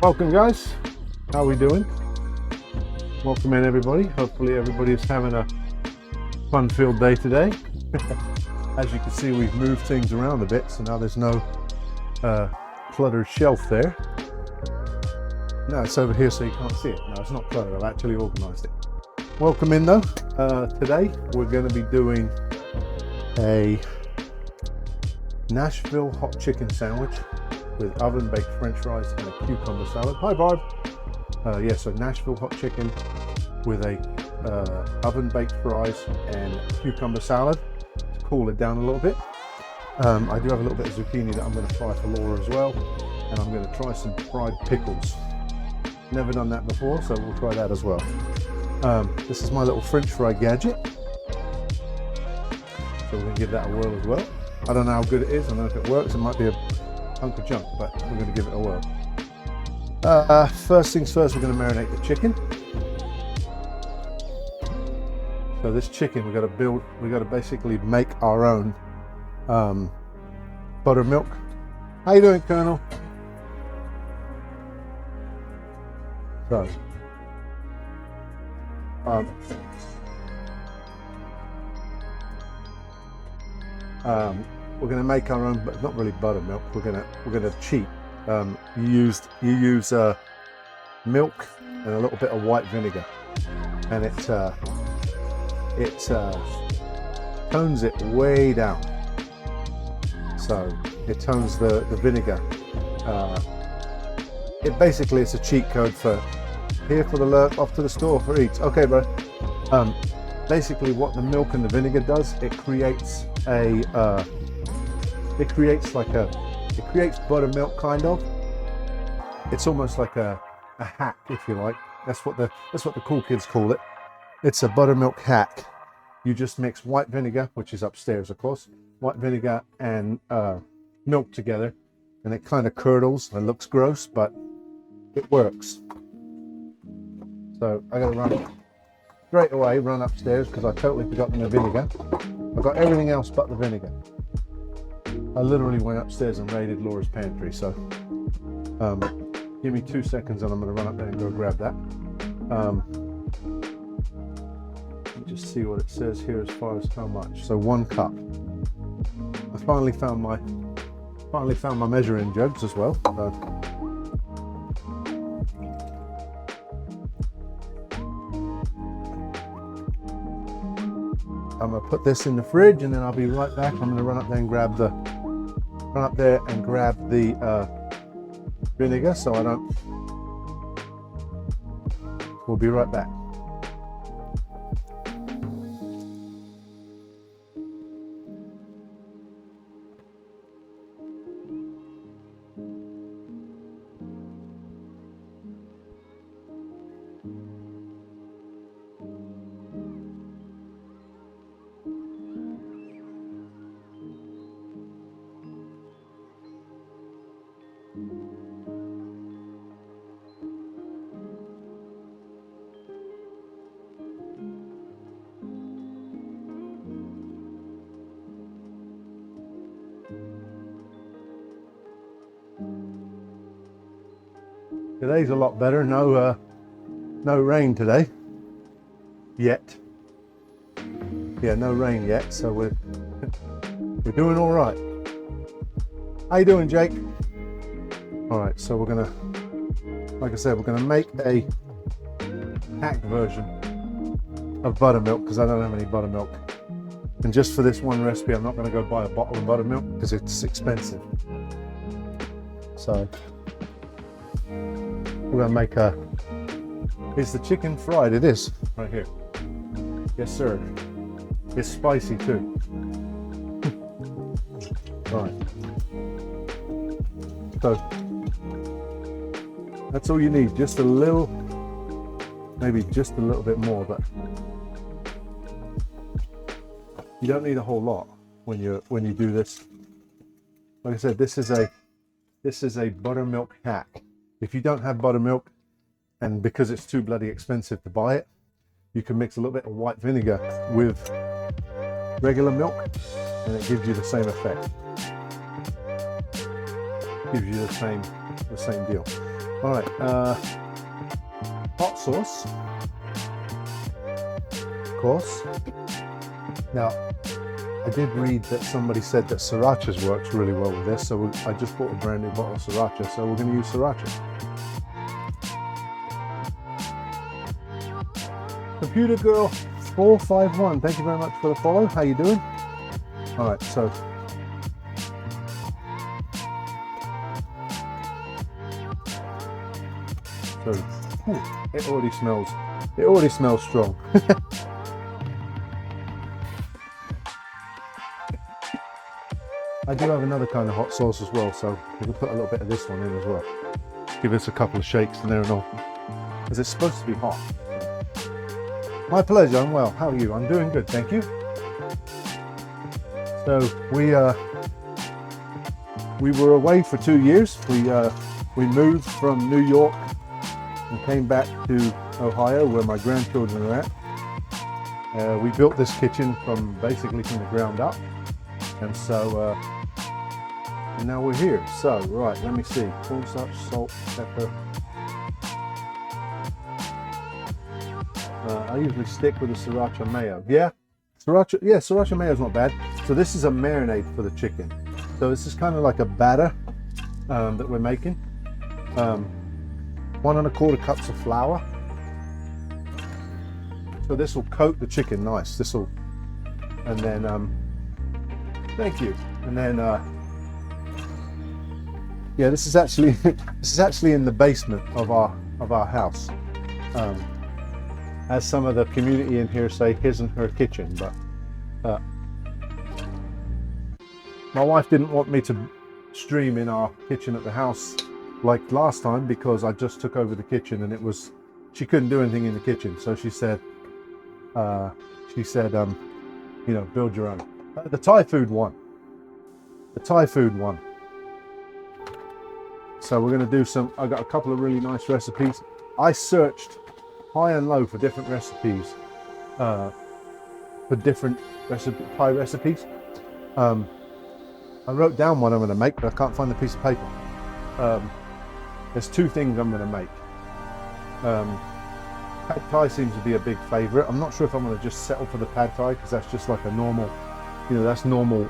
Welcome guys, how are we doing? Welcome in everybody. Hopefully everybody is having a fun-filled day today. As you can see, we've moved things around a bit, so now there's no cluttered shelf there. No, it's over here so you can't see it. No, it's not cluttered, I've actually organized it. Welcome in though. Today we're going to be doing a Nashville hot chicken sandwich with oven baked french fries and a cucumber salad. Hi Barb. So Nashville hot chicken with a oven baked fries and cucumber salad to cool it down a little bit. I do have a little bit of zucchini that I'm going to fry for Laura as well, and I'm going to try some fried pickles. Never done that before, so we'll try that as well. This is my little french fry gadget, so we're going to give that a whirl as well. I don't know how good it is, I don't know if it works, it might be a hunk of junk, but we're going to give it a whirl. First things first, we're going to marinate the chicken. So this chicken, we've got to basically make our own buttermilk. How you doing, Colonel? So, we're going to make our own, but not really buttermilk. We're going to cheat. You use milk and a little bit of white vinegar, and it tones it way down. So it tones the vinegar. It basically it's a cheat code for here for the lurk, off to the store for eats. Okay, bro. Basically, what the milk and the vinegar does, it creates buttermilk kind of. It's almost like a hack, if you like. That's what the cool kids call it. It's a buttermilk hack. You just mix white vinegar, which is upstairs, of course, white vinegar and milk together, and it kind of curdles and looks gross, but it works. So I gotta run straight away, run upstairs because I totally forgot the vinegar. I got everything else but the vinegar. I literally went upstairs and raided Laura's pantry, so give me 2 seconds and I'm going to run up there and go grab that. Let me just see what it says here as far as how much. So 1 cup. I finally found my measuring jugs as well. I'm going to put this in the fridge and then I'll be right back. I'm going to run up there and grab the vinegar so I don't. We'll be right back. Today's a lot better. No rain today yet. Yeah, no rain yet, so we're doing all right. How you doing, Jake? All right, so we're gonna, like I said, we're gonna make a hacked version of buttermilk because I don't have any buttermilk. And just for this one recipe, I'm not gonna go buy a bottle of buttermilk because it's expensive. So we're gonna make is the chicken fried? It is, right here. Yes, sir. It's spicy too. Right. So that's all you need. Just a little, maybe just a little bit more, but you don't need a whole lot when you do this. Like I said, this is a buttermilk hack. If you don't have buttermilk, and because it's too bloody expensive to buy it, you can mix a little bit of white vinegar with regular milk and it gives you the same effect. Gives you the same deal. All right, hot sauce, of course. Now, I did read that somebody said that sriracha works really well with this, so I just bought a brand new bottle of sriracha, so we're going to use sriracha. Computer Girl 451, thank you very much for the follow. How you doing? All right, so it already smells strong. I do have another kind of hot sauce as well, so we can put a little bit of this one in as well. Give us a couple of shakes and there and all, because it's supposed to be hot. My pleasure, I'm well. How are you? I'm doing good, thank you. So we were away for 2 years. We moved from New York and came back to Ohio, where my grandchildren are at. We built this kitchen basically from the ground up, and so and now we're here. So right, let me see: cornstarch, salt, pepper. I usually stick with the sriracha mayo. Yeah, sriracha mayo is not bad. So this is a marinade for the chicken. So this is kind of like a batter that we're making. 1 1/4 cups of flour. So this will coat the chicken nice. And then thank you. And then yeah, this is actually in the basement of our house. As some of the community in here say, his and her kitchen, but my wife didn't want me to stream in our kitchen at the house like last time, because I just took over the kitchen and she couldn't do anything in the kitchen. So she said, you know, build your own. The Thai food won. So we're going to do I got a couple of really nice recipes. I searched high and low for different recipes, for different Thai recipes. I wrote down one I'm going to make, but I can't find the piece of paper. There's 2 things I'm going to make. Pad Thai seems to be a big favorite. I'm not sure if I'm going to just settle for the Pad Thai, because that's just like a normal, you know, that's normal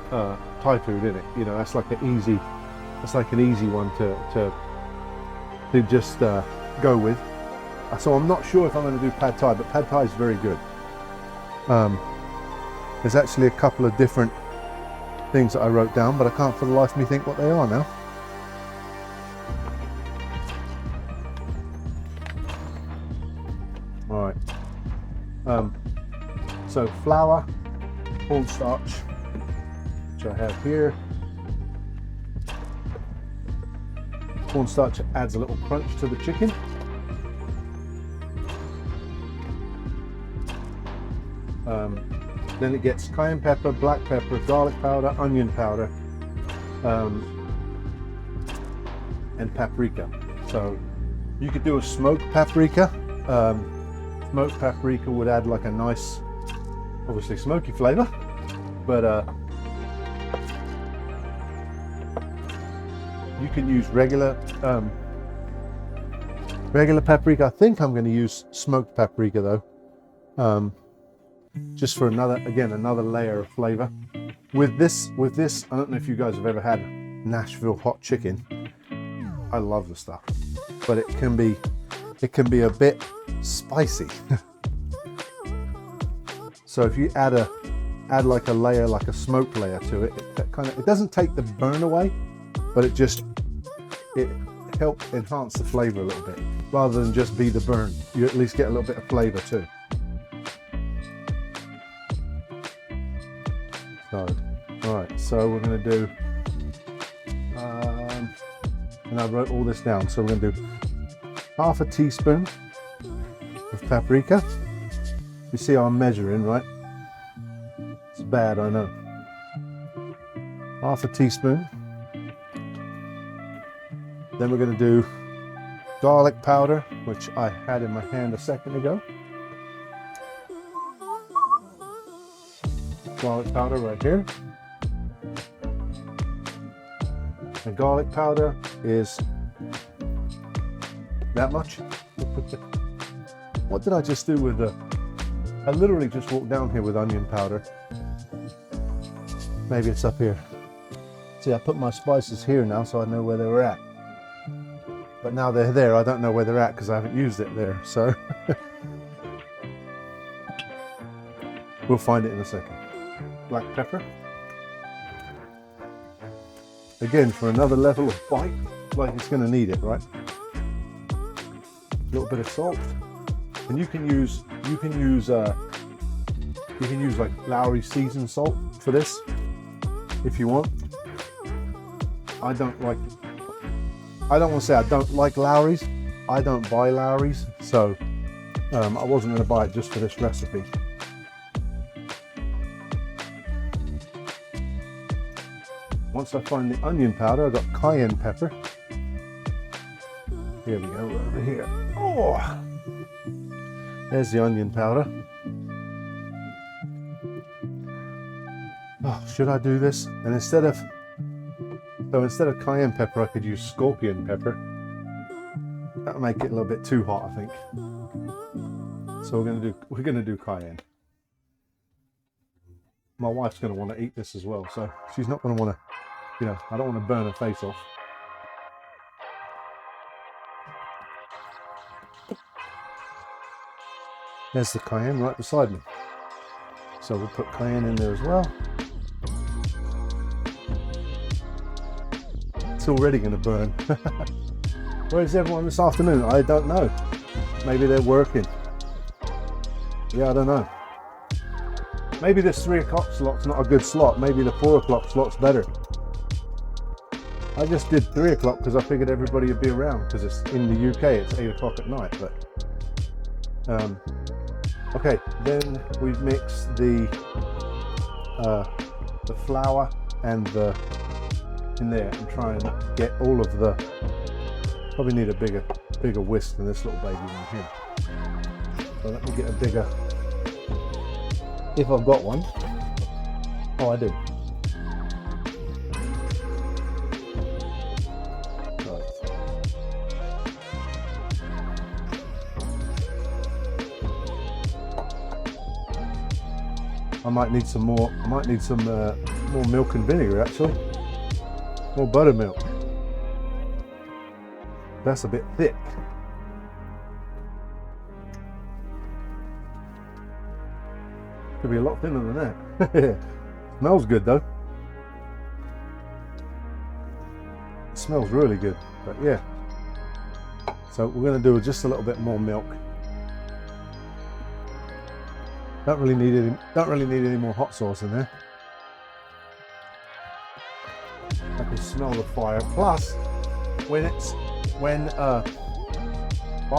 Thai food, isn't it? You know, that's like an easy one to just go with. So I'm not sure if I'm going to do Pad Thai, but Pad Thai is very good. There's actually a couple of different things that I wrote down, but I can't for the life of me think what they are now. All right. So flour, cornstarch, which I have here. Cornstarch adds a little crunch to the chicken. Then it gets cayenne pepper, black pepper, garlic powder, onion powder, and paprika. So you could do a smoked paprika. Smoked paprika would add like a nice, obviously smoky flavor, but you can use regular paprika. I think I'm going to use smoked paprika though. Just for another layer of flavor. With this, I don't know if you guys have ever had Nashville Hot Chicken. I love the stuff, but it can be a bit spicy. So if you add like a layer, like a smoked layer to it, it doesn't take the burn away, but it helps enhance the flavor a little bit, rather than just be the burn. You at least get a little bit of flavor too. So, all right, so we're going to do, and I wrote all this down, so we're going to do 1/2 teaspoon of paprika. You see I'm measuring, right? It's bad, I know. 1/2 teaspoon. Then we're going to do garlic powder, which I had in my hand a second ago. Garlic powder right here. The garlic powder is That much. What did I just do with the... I literally just walked down here with onion powder. Maybe it's up here. See, I put my spices here now so I know where they were at. But now they're there, I don't know where they're at because I haven't used it there, so... We'll find it in a second. Black pepper. Again, for another level of bite, like it's going to need it, right? A little bit of salt, and you can use like Lowry seasoned salt for this if you want. I don't want to say I don't like Lowry's. I don't buy Lowry's, so I wasn't going to buy it just for this recipe. Once I find the onion powder, I've got cayenne pepper. Here we go, over here. Oh, there's the onion powder. Oh, should I do this? And instead of cayenne pepper, I could use scorpion pepper. That'll make it a little bit too hot, I think. So we're gonna do cayenne. My wife's gonna want to eat this as well, so she's not gonna want to. You know, I don't want to burn her face off. There's the cayenne right beside me. So we'll put cayenne in there as well. It's already going to burn. Where's everyone this afternoon? I don't know. Maybe they're working. Yeah, I don't know. Maybe this 3 o'clock slot's not a good slot. Maybe the 4 o'clock slot's better. I just did 3 o'clock because I figured everybody would be around because it's in the UK, it's 8 o'clock at night. But okay, then we've mixed the flour and the in there and try and get all of the. Probably need a bigger whisk than this little baby one here. So let me get a bigger. If I've got one. Oh, I do. I might need some more. I might need some more milk and vinegar actually. More buttermilk. That's a bit thick. Could be a lot thinner than that. Smells good though. It smells really good. But yeah. So we're going to do just a little bit more milk. Don't really need any more hot sauce in there. I can smell the fire. Plus, while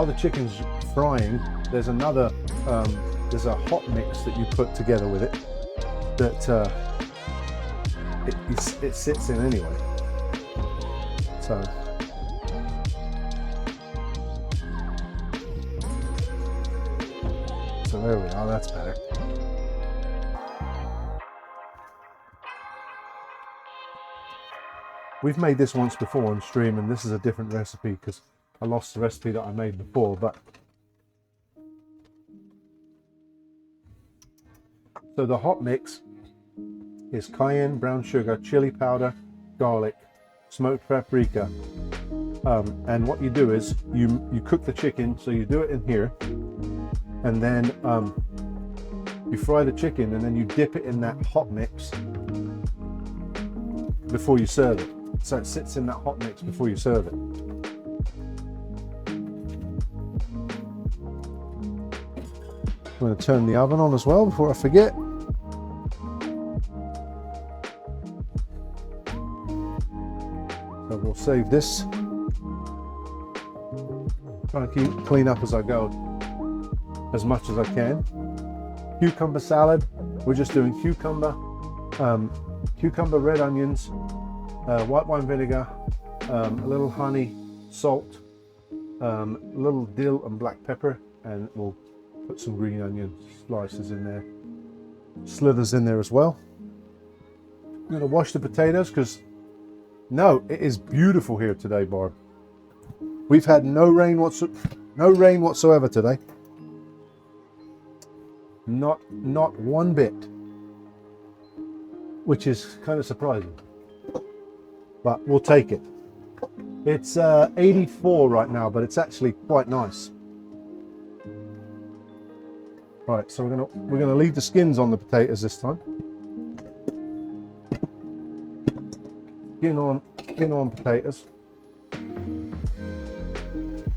the chicken's frying, there's another there's a hot mix that you put together with it that it sits in anyway. So. So there we are, that's better. We've made this once before on stream, and this is a different recipe because I lost the recipe that I made before. But so the hot mix is cayenne, brown sugar, chili powder, garlic, smoked paprika, and what you do is you cook the chicken. So you do it in here. And then you fry the chicken and then you dip it in that hot mix before you serve it. So it sits in that hot mix before you serve it. I'm going to turn the oven on as well before I forget. So we'll save this. Try to clean up as I go. As much as I can. Cucumber salad, we're just doing cucumber, red onions, white wine vinegar, a little honey, salt, a little dill and black pepper, and we'll put some green onion slices in there, slithers in there as well. I'm going to wash the potatoes because, no, it is beautiful here today, Barb. We've had no rain whatsoever today. Not one bit, which is kind of surprising, but we'll take it. It's 84 right now, but it's actually quite nice. All right, so we're gonna leave the skins on the potatoes this time. Skin on potatoes.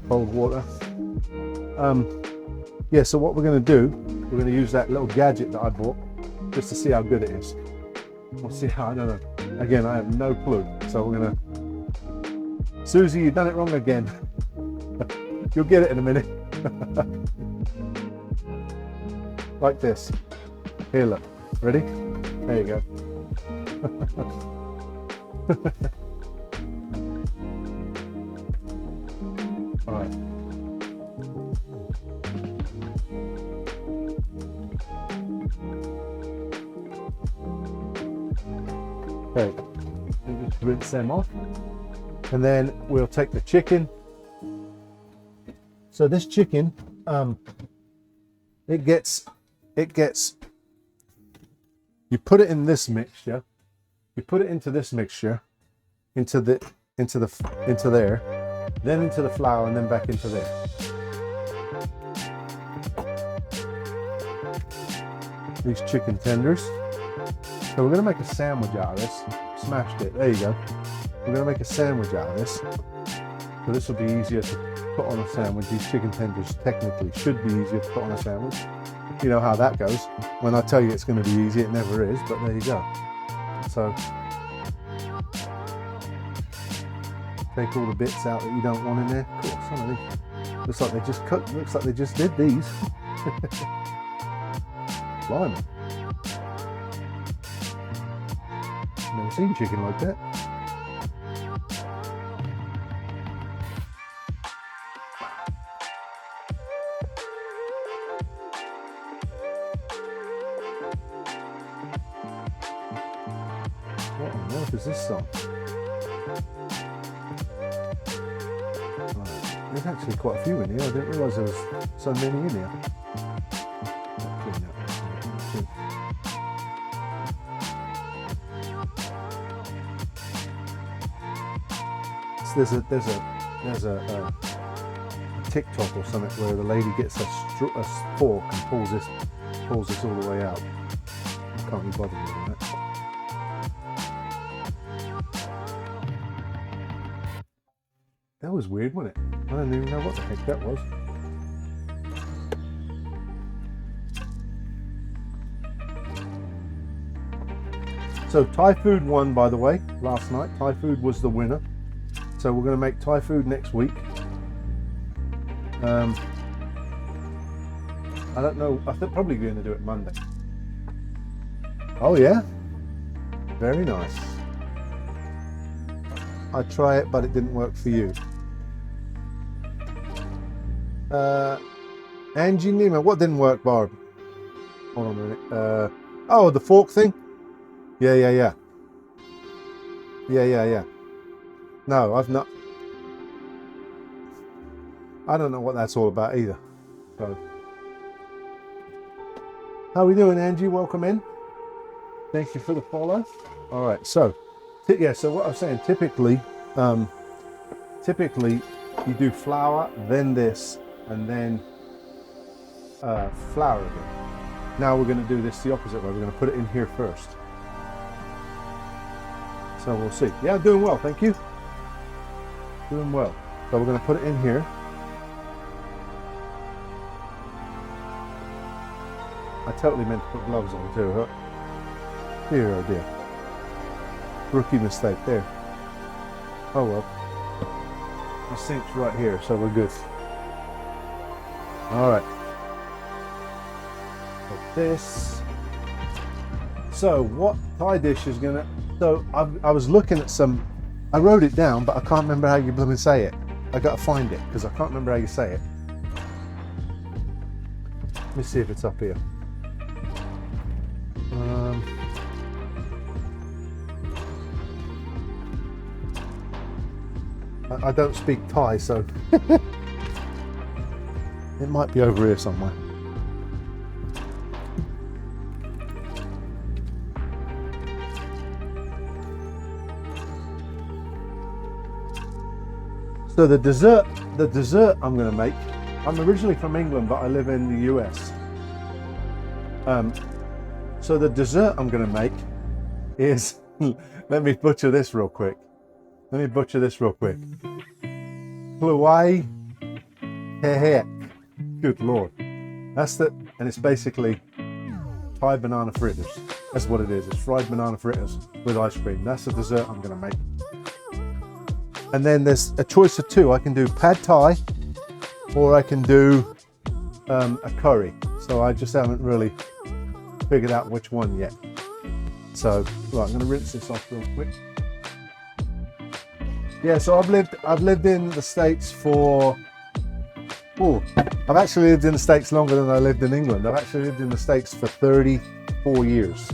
Cold water. Yeah, so what we're going to do, we're going to use that little gadget that I bought just to see how good it is. We'll see how, I don't know. Again, I have no clue. So we're going to... Susie, you've done it wrong again. You'll get it in a minute. Like this. Here, look. Ready? There you go. All right. Okay, just rinse them off, and then we'll take the chicken. So this chicken, it gets. You put it in this mixture. You put it into this mixture, into there, then into the flour, and then back into there. These chicken tenders. So we're going to make a sandwich out of this. Smashed it. There you go. We're going to make a sandwich out of this. So this will be easier to put on a sandwich. These chicken tenders technically should be easier to put on a sandwich. You know how that goes. When I tell you it's going to be easy, it never is, but there you go. So take all the bits out that you don't want in there. Cool. Some of these looks like they just cooked. Looks like they just did these. Blimey. Never seen chicken like that. What on earth is this song? Right. There's actually quite a few in here. I didn't realise there was so many in here. There's a TikTok or something where the lady gets a fork and pulls this all the way out. I can't be bothered with that. That was weird, wasn't it? I don't even know what the heck that was. So Thai food won, by the way, last night. Thai food was the winner. So we're going to make Thai food next week. I don't know. I think probably going to do it Monday. Oh yeah, very nice. I try it, but it didn't work for you. Angie Neiman, what didn't work, Barb? Hold on a minute. Oh, the fork thing. Yeah. No, I've not. I don't know what that's all about either. So, how are we doing, Angie? Welcome in. Thank you for the follow. All right, so yeah. So what I was saying, typically you do flour, then this, and then flour again. Now we're going to do this the opposite way. We're going to put it in here first. So we'll see. Yeah, doing well. Thank you. Doing well. So we're going to put it in here. I totally meant to put gloves on too, huh? Dear, oh dear. Rookie mistake there. Oh well. The sink's right here, so we're good. Alright. Like this. So what Thai dish is gonna... So I was looking at some... I wrote it down, but I can't remember how you blooming say it. I gotta find it, because I can't remember how you say it. Let me see if it's up here. I don't speak Thai, so it might be over here somewhere. So the dessert I'm going to make, I'm originally from England, but I live in the US. So the dessert I'm going to make is, let me butcher this real quick. Pluai hehek. Good Lord. That's the, and it's basically Thai banana fritters. That's what it is. It's fried banana fritters with ice cream. That's the dessert I'm going to make. And then there's a choice of two. I can do pad Thai, or I can do a curry. So I just haven't really figured out which one yet. So right, I'm going to rinse this off real quick. Yeah, so I've lived in the States for, I've actually lived in the States longer than I lived in England. I've actually lived in the States for 34 years.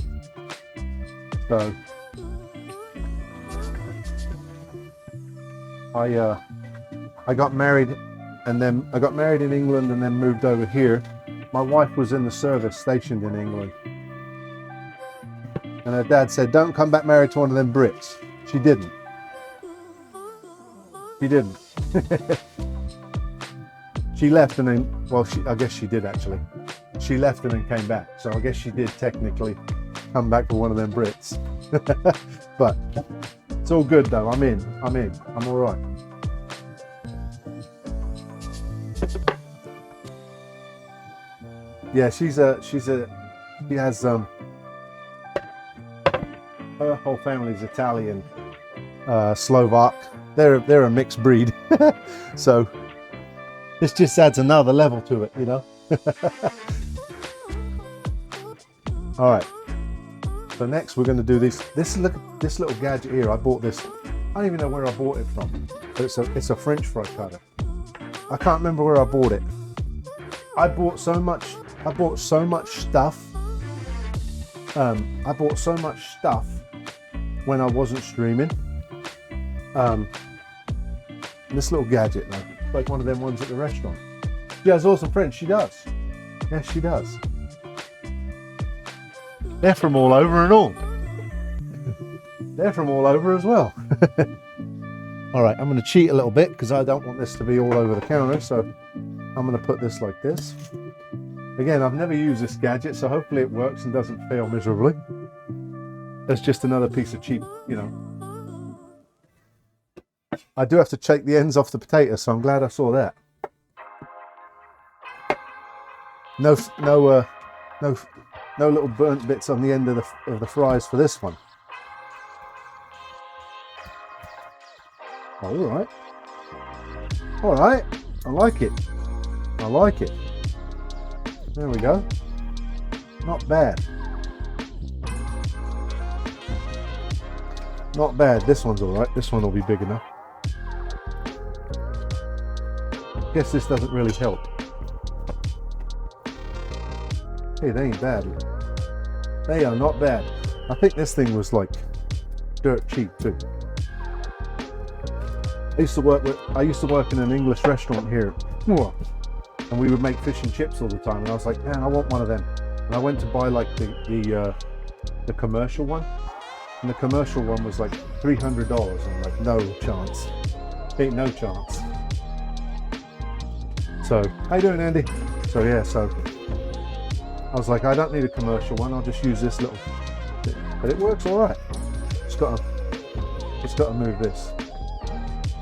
So I got married in England and then moved over here. My wife was in the service stationed in England. And her dad said, don't come back married to one of them Brits. She didn't. She left and then, well, I guess she did actually. She left and then came back. So I guess she did technically come back for one of them Brits. But it's all good though. I'm in. I'm all right. Yeah, she has her whole family's Italian, Slovak. They're a mixed breed. So this just adds another level to it, you know. All right. So next we're going to do this. Look at this little gadget here. I bought this. I don't even know where I bought it from. But it's a French fry cutter. I can't remember where I bought it. I bought so much stuff. I bought so much stuff when I wasn't streaming. This little gadget, though, like one of them ones at the restaurant. She has awesome friends. She does. Yes, she does. They're from all over and all. They're from all over as well. All right, I'm going to cheat a little bit because I don't want this to be all over the counter. So I'm going to put this like this. Again, I've never used this gadget, so hopefully it works and doesn't fail miserably. It's just another piece of cheap, you know. I do have to take the ends off the potato, so I'm glad I saw that. No little burnt bits on the end of the fries for this one. Oh, all right. I like it. There we go. Not bad. This one's all right. This one will be big enough. Guess this doesn't really help. Hey, they ain't bad. They are not bad. I think this thing was like dirt cheap too. I used to work in an English restaurant here, and we would make fish and chips all the time. And I was like, man, I want one of them. And I went to buy like the commercial one, and the commercial one was like $300. I'm like, no chance. Ain't no chance. So, how you doing, Andy? So yeah, I was like, I don't need a commercial one. I'll just use this little bit. But it works all right. It's got to move this.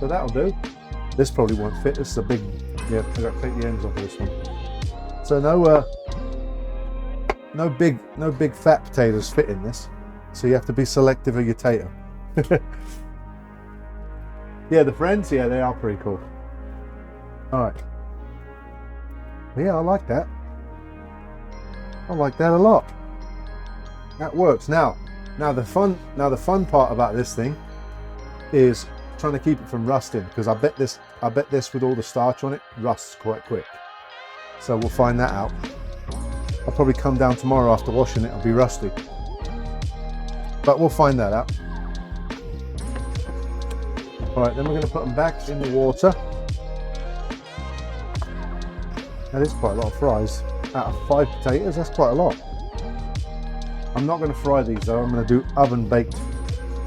So that'll do. This probably won't fit. This is a big. Yeah, I got to take the ends off this one. So no big fat potatoes fit in this. So you have to be selective of your tater. Yeah, the friends. Yeah, they are pretty cool. All right. Yeah, I like that. I like that a lot. That works. Now the fun part about this thing is trying to keep it from rusting, because I bet this with all the starch on it rusts quite quick. So we'll find that out. I'll probably come down tomorrow after washing it. It'll be rusty, but we'll find that out. All right, then we're going to put them back in the water. That is quite a lot of fries. Out of 5 potatoes, that's quite a lot. I'm not going to fry these though. I'm going to do oven baked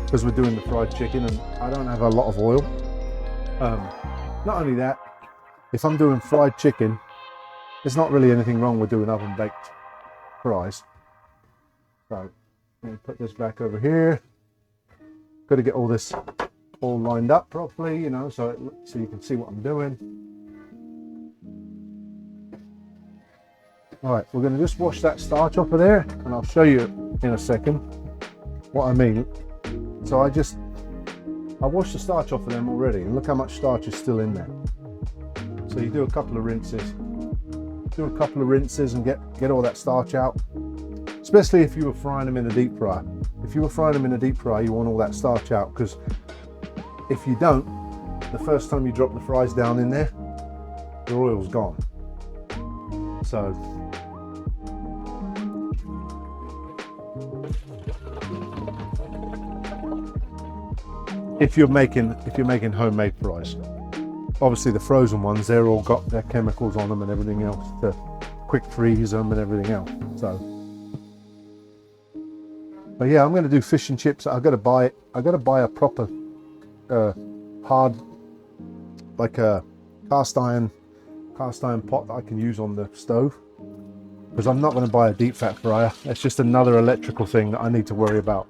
because we're doing the fried chicken and I don't have a lot of oil. Not only that, if I'm doing fried chicken, there's not really anything wrong with doing oven baked fries. So let me put this back over here. Got to get all this all lined up properly, you know, so you can see what I'm doing. All right, we're going to just wash that starch off of there, and I'll show you in a second what I mean. So I washed the starch off of them already, and look how much starch is still in there. So you do a couple of rinses. And get all that starch out, especially if you were frying them in a deep fryer. If you were frying them in a deep fryer, you want all that starch out, because if you don't, the first time you drop the fries down in there, the oil's gone. So if you're making homemade fries, obviously the frozen ones, they're all got their chemicals on them and everything else to quick freeze them and everything else. So, but yeah, I'm going to do fish and chips. I got to buy a proper hard, like a cast iron pot that I can use on the stove, because I'm not going to buy a deep fat fryer. That's just another electrical thing that I need to worry about.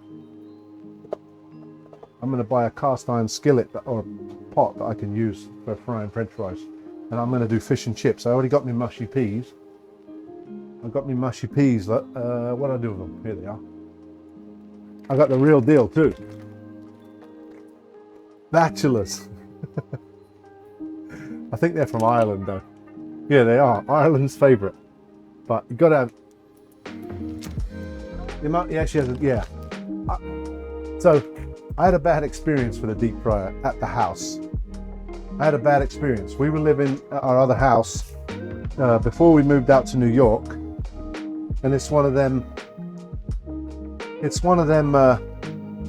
I'm going to buy a cast iron skillet or pot that I can use for frying french fries, and I'm going to do fish and chips. I already got my mushy peas. I've got my mushy peas. What do I do with them? Here they are. I got the real deal too. Bachelors. I think they're from Ireland though. Yeah, they are. Ireland's favourite. But you got to have... So I had a bad experience with a deep fryer at the house. I had a bad experience. We were living at our other house before we moved out to New York, and it's one of them.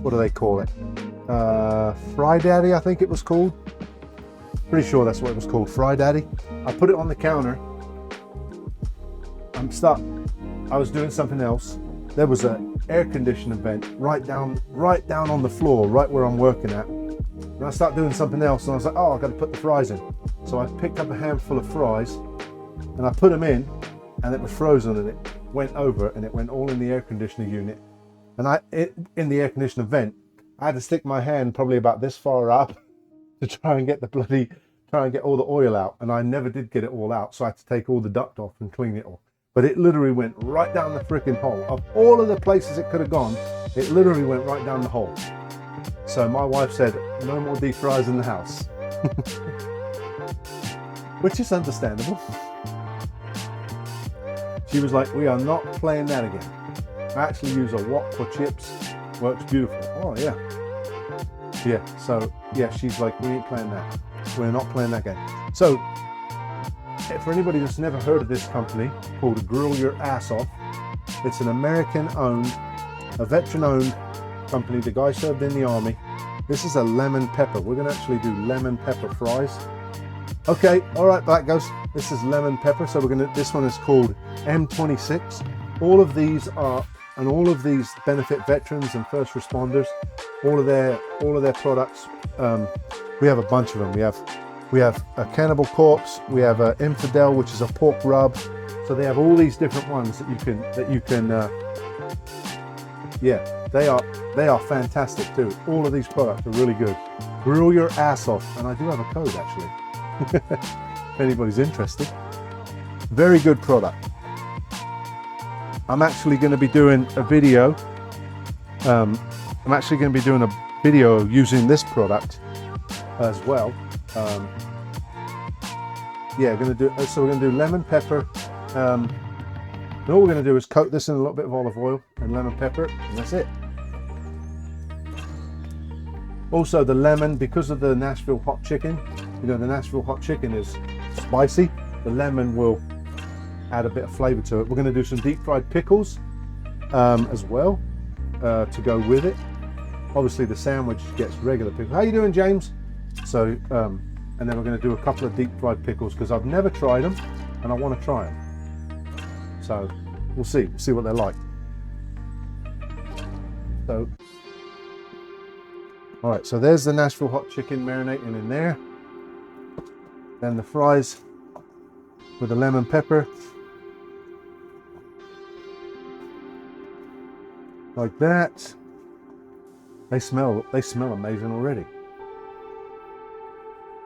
What do they call it? Fry Daddy, I think it was called. Pretty sure that's what it was called, Fry Daddy. I put it on the counter. I'm stuck. I was doing something else. There was an air conditioning vent right down on the floor, right where I'm working at. And I started doing something else, and I was like, oh, I've got to put the fries in. So I picked up a handful of fries, and I put them in, and it was frozen, and it went over, and it went all in the air conditioner unit. And in the air conditioner vent, I had to stick my hand probably about this far up to try and get all the oil out, and I never did get it all out, so I had to take all the duct off and clean it off. But it literally went right down the freaking hole. Of all of the places it could have gone, it literally went right down the hole. So my wife said, no more deep fries in the house. Which is understandable. She was like, we are not playing that again. I actually use a wok for chips. Works beautiful. Oh yeah. Yeah, so yeah, she's like, we ain't playing that. We're not playing that game. So for anybody that's never heard of this company called Grill Your Ass Off, it's an American-owned, a veteran-owned company. The guy served in the army. This is a lemon pepper. We're going to actually do lemon pepper fries. Okay, all right, Black Ghost. This is lemon pepper. So this one is called M26. All of these benefit veterans and first responders. All of their products. We have a bunch of them. We have a Cannibal Corpse, we have an Infidel, which is a pork rub. So they have all these different ones that you can. Yeah, they are fantastic too. All of these products are really good. Grill your ass off, and I do have a code actually, if anybody's interested. Very good product. I'm actually going to be doing a video. Using this product as well. Yeah, we're going to do lemon pepper. And all we're going to do is coat this in a little bit of olive oil and lemon pepper, and that's it. Also, the lemon, because of the Nashville Hot Chicken, you know, the Nashville Hot Chicken is spicy. The lemon will add a bit of flavor to it. We're going to do some deep fried pickles as well to go with it. Obviously, the sandwich gets regular pickles. How you doing, James? So, and then we're going to do a couple of deep fried pickles because I've never tried them and I want to try them. So we'll see what they're like. So, all right, so there's the Nashville hot chicken marinating in there. Then the fries with the lemon pepper. Like that. They smell amazing already.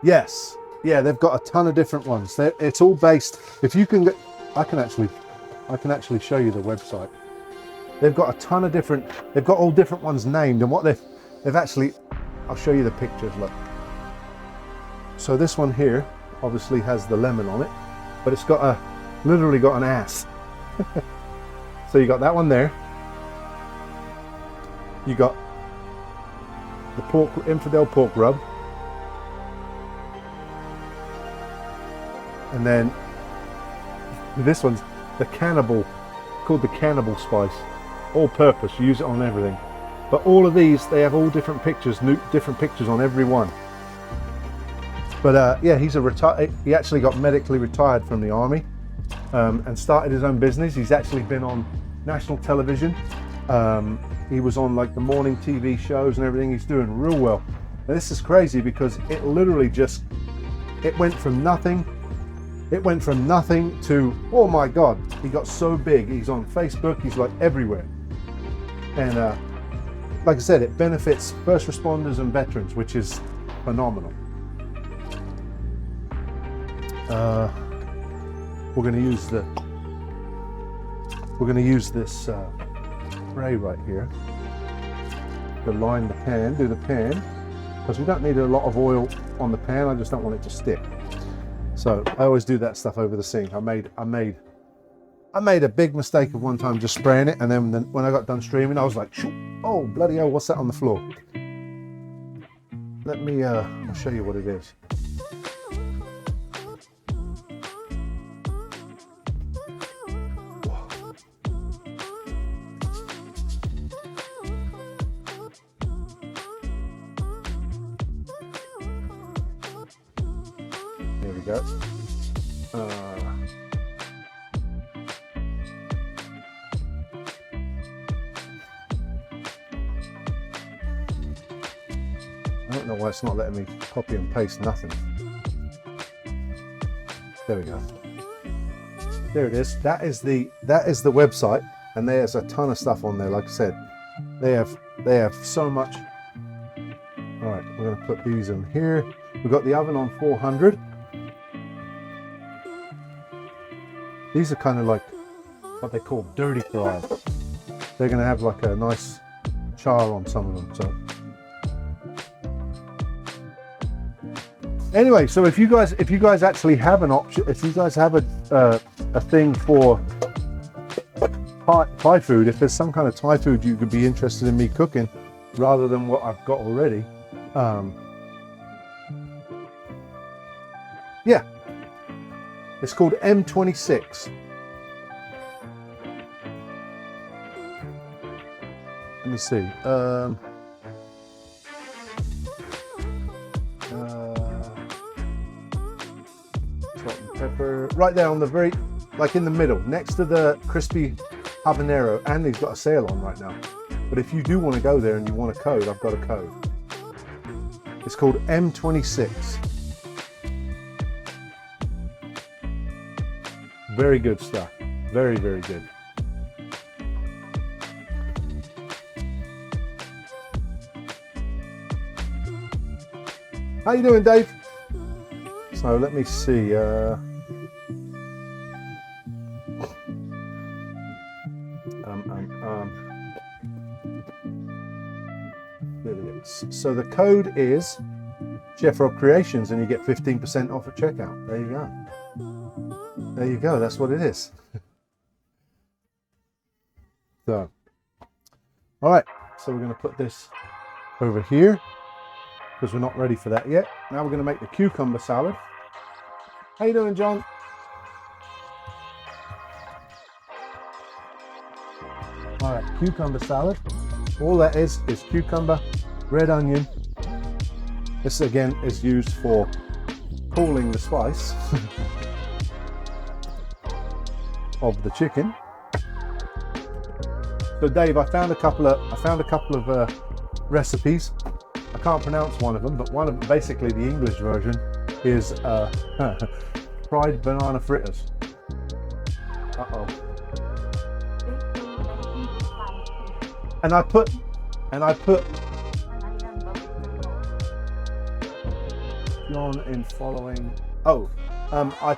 Yes, yeah, they've got a ton of different ones. It's all based. If you can get, I can actually show you the website. They've got a ton of different. They've got all different ones named, and what they've actually. I'll show you the pictures. Look. So this one here obviously has the lemon on it, but it's got literally got an ass. So you got that one there. You got the infidel pork rub. And then this one's the cannibal, called the cannibal spice, all purpose. You use it on everything. But all of these, they have all different pictures, different pictures on every one. But yeah, he actually got medically retired from the army and started his own business. He's actually been on national television. He was on like the morning TV shows and everything. He's doing real well. And this is crazy because it literally it went from nothing. It went from nothing to, oh my God, he got so big. He's on Facebook, he's like everywhere. And like I said, it benefits first responders and veterans, which is phenomenal. We're going to use this spray right here to line the pan, do the pan, because we don't need a lot of oil on the pan. I just don't want it to stick. So I always do that stuff over the sink. I made a big mistake of one time just spraying it, and then when I got done streaming, I was like, oh bloody hell, what's that on the floor? Let me I'll show you what it is. There we go. I don't know why it's not letting me copy and paste nothing. There we go. There it is. That is the website, and there's a ton of stuff on there. Like I said, they have so much. All right, we're going to put these in here. We've got the oven on 400. These are kind of like what they call dirty fries. They're going to have like a nice char on some of them. So anyway, so if you guys actually have an option, if you guys have a thing for Thai food, if there's some kind of Thai food you could be interested in me cooking rather than what I've got already, yeah, it's called M26. Let me see. Salt and pepper, right there on the very, like in the middle, next to the crispy habanero, and he's got a sale on right now. But if you do want to go there and you want a code, I've got a code. It's called M26. Very good stuff. Very, very good. How you doing, Dave? So let me see. There it is. So the code is Chef Rob Creations, and you get 15% off at checkout. There you go. There you go. That's what it is. So, all right. So we're going to put this over here, because we're not ready for that yet. Now we're going to make the cucumber salad. How you doing, John? All right, cucumber salad. All that is cucumber, red onion, This again is used for cooling the spice of the chicken. So Dave, I found a couple of recipes. I can't pronounce one of them, but one of them, basically the English version, is fried banana fritters. Uh-oh. And I put John in following. Oh, I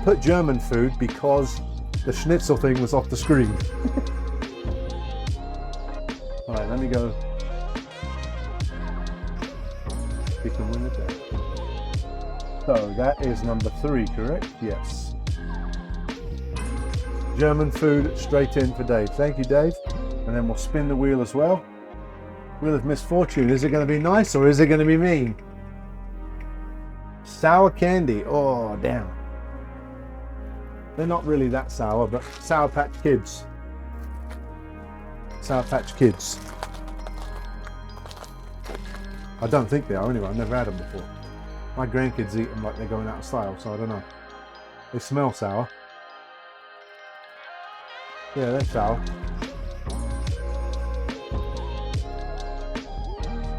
put German food because the schnitzel thing was off the screen. All right, let me go. We can win it there. So that is number 3, correct? Yes. German food straight in for Dave. Thank you, Dave. And then we'll spin the wheel as well. Wheel of misfortune. Is it going to be nice or is it going to be mean? Sour candy. Oh, damn. They're not really that sour, but Sour Patch Kids. Sour Patch Kids. I don't think they are anyway. I've never had them before. My grandkids eat them like they're going out of style, so I don't know. They smell sour. Yeah, they're sour.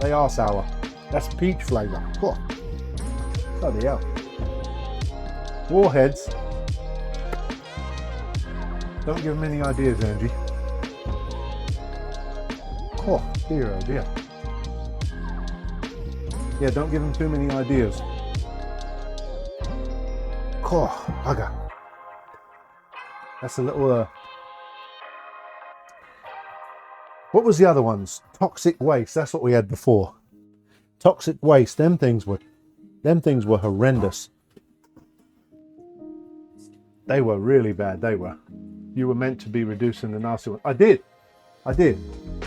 They are sour. That's peach flavour. Oh, bloody hell. Warheads. Don't give them any ideas, Angie. Oh, dear, oh dear. Yeah, don't give them too many ideas. Oh, bugger. That's a little, what was the other ones? Toxic waste, that's what we had before. Toxic waste, them things were horrendous. They were really bad, they were. You were meant to be reducing the nasty one. I did.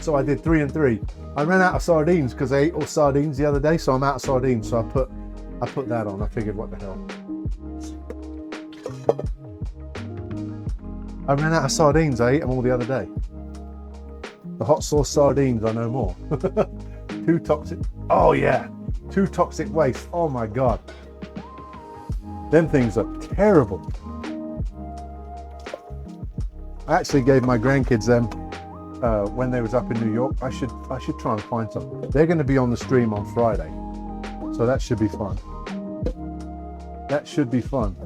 So I did 3 and 3. I ran out of sardines because I ate all sardines the other day, so I'm out of sardines. So I put that on. I figured, what the hell. I ran out of sardines. I ate them all the other day. The hot sauce sardines, I know more. 2 toxic. Oh yeah, 2 toxic waste. Oh my God. Them things are terrible. I actually gave my grandkids them when they was up in New York. I should try and find some. They're going to be on the stream on Friday, so that should be fun. That should be fun.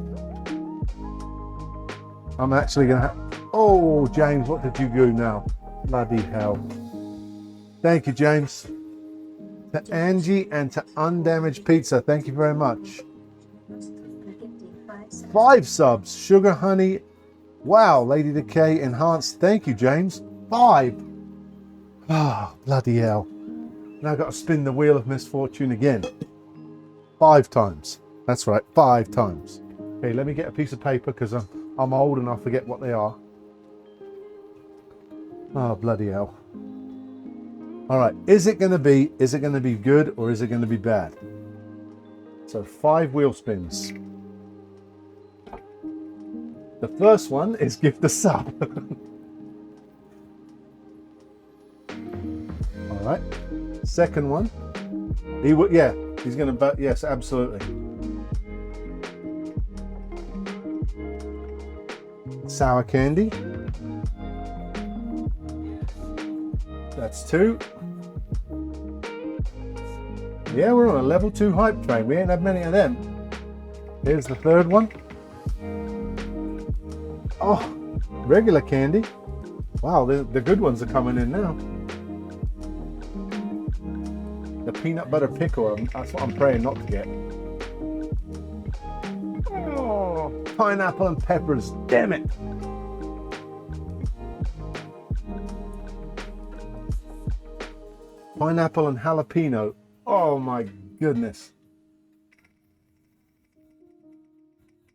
I'm actually going to have... Oh, James, what did you do now? Bloody hell. Thank you, James. To Angie and to Undamaged Pizza, thank you very much. 5 subs. Sugar Honey. Wow, Lady Decay Enhanced. Thank you, James. 5. Ah, oh, bloody hell. Now I've got to spin the wheel of misfortune again. 5 times. That's right, 5 times. Okay, let me get a piece of paper because I'm old and I forget what they are. Oh, bloody hell. All right, is it going to be good or is it going to be bad? So 5 wheel spins. The first one is gift a sub. All right. Second one, he's going to, yes, absolutely. Sour candy. That's 2. Yeah, we're on a level 2 hype train. We ain't had many of them. Here's the third one. Oh, regular candy. Wow, the good ones are coming in now. The peanut butter pickle, that's what I'm praying not to get. Oh, pineapple and peppers, damn it. Pineapple and jalapeno. Oh my goodness.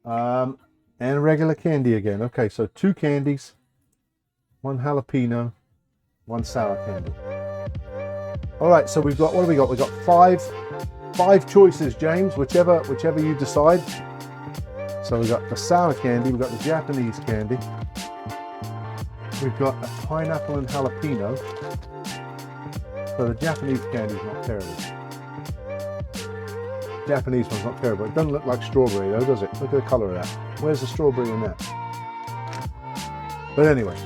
And regular candy again. Okay, so 2 candies, 1 jalapeno, 1 sour candy. All right, so we've got, what do we got? We've got 5 choices, James, whichever you decide. So we've got the sour candy, we've got the Japanese candy. We've got a pineapple and jalapeno. So the Japanese candy's not terrible. Japanese one's not terrible. It doesn't look like strawberry though, does it? Look at the colour of that. Where's the strawberry in that? But anyway.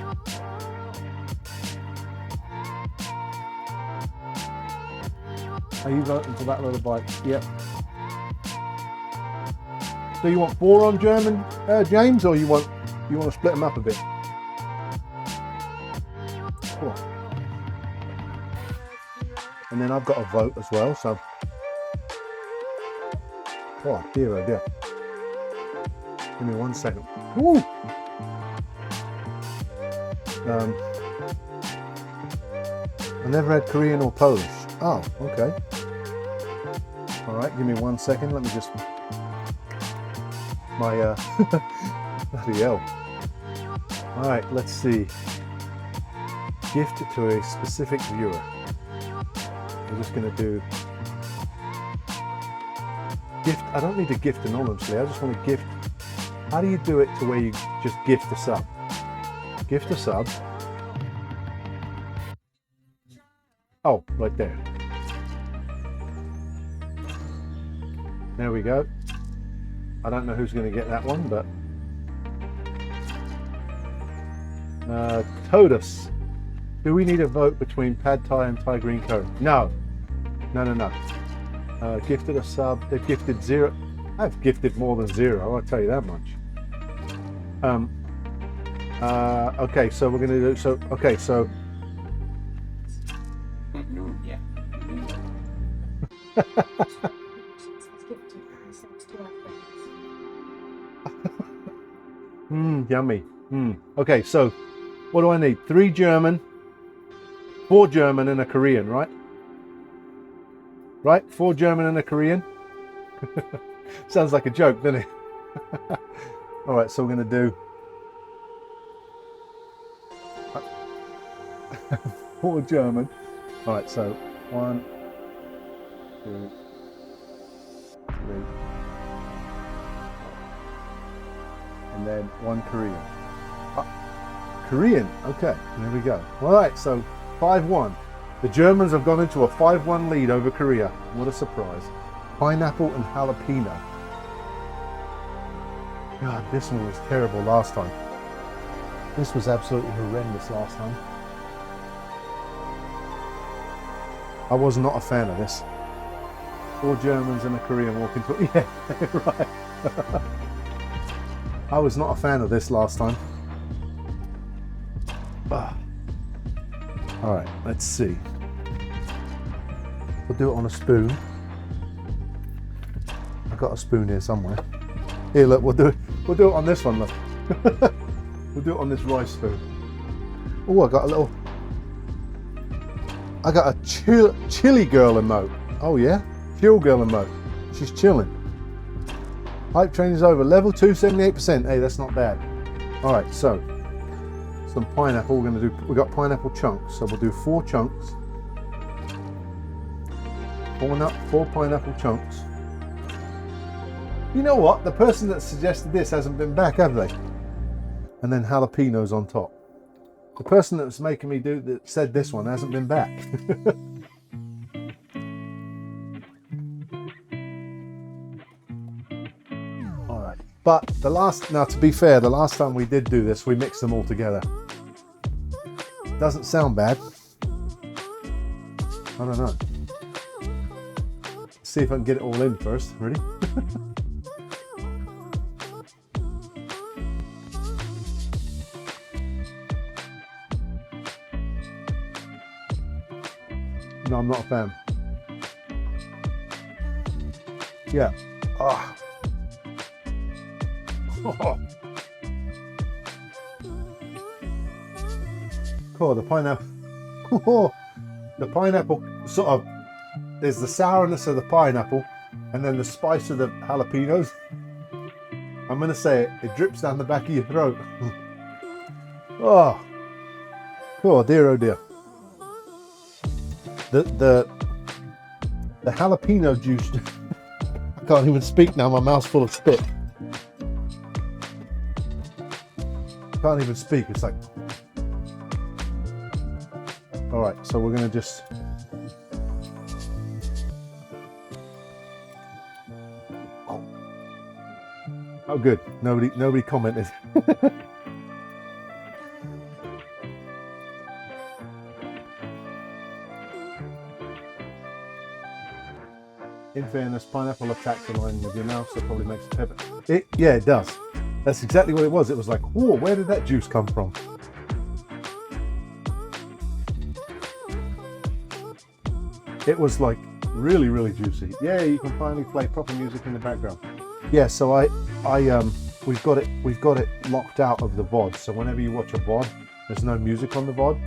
Are you voting for that little bite? Yep. So you want 4 on German, James, or you want to split them up a bit? Cool. And then I've got a vote as well, so. Oh dear, oh dear. Give me 1 second. Woo! I never had Korean or Polish. Oh, okay. All right, give me 1 second. Let me just. My bloody hell. All right, let's see. Gift to a specific viewer. We're just going to do gift. I don't need to gift anonymously. I just want to gift. How do you do it to where you just gift a sub? Gift a sub. Oh, right there. There we go. I don't know who's going to get that one, but Todus. Do we need a vote between pad thai and Thai green curry? No. No. Gifted a sub. They've gifted 0. I've gifted more than 0. I'll tell you that much. Okay, so we're going to do so. Okay, so. Yeah. Yummy. Okay, so what do I need? 3 German, 4 German and a Korean, right? Right? 4 German and a Korean? Sounds like a joke, doesn't it? All right, so we're going to do 4 German. All right, so 1, 2, 3. And then 1 Korean. Korean, okay, there we go. All right, so 5-1. The Germans have gone into a 5-1 lead over Korea. What a surprise. Pineapple and jalapeno. God, this one was terrible last time. This was absolutely horrendous last time. I was not a fan of this. 4 Germans and a Korean walking to it. Yeah, right. I was not a fan of this last time. All right, let's see. We'll do it on a spoon. I've got a spoon here somewhere. Here, look, we'll do it on this one, look. We'll do it on this rice spoon. Oh, I got a chilly girl emote. Oh yeah, chill girl emote. She's chilling. Hype train is over. Level 2, 78%. Hey, that's not bad. All right, so some pineapple. We're going to do. We got pineapple chunks, so we'll do 4 chunks. 4 pineapple chunks. You know what? The person that suggested this hasn't been back, have they? And then jalapenos on top. The person that was making me do that said this one hasn't been back. All right, but now to be fair, the last time we did do this, we mixed them all together. Doesn't sound bad. I don't know. See if I can get it all in first. Ready? No, I'm not a fan. Yeah. Ah. Oh. Cool, the pineapple. Oh. The pineapple sort of, there's the sourness of the pineapple and then the spice of the jalapenos. I'm going to say it drips down the back of your throat. Oh. Oh dear, oh dear. The jalapeno juice. I can't even speak now. My mouth's full of spit. Can't even speak. It's like All right, so we're gonna just. Oh, good. Nobody commented. In fairness, pineapple attacks the line with your mouth, so it probably makes it pepper. Yeah, it does. That's exactly what it was. It was like, whoa, where did that juice come from? It was like really, really juicy. Yeah, you can finally play proper music in the background. Yeah, so we've got it locked out of the VOD. So whenever you watch a VOD, there's no music on the VOD.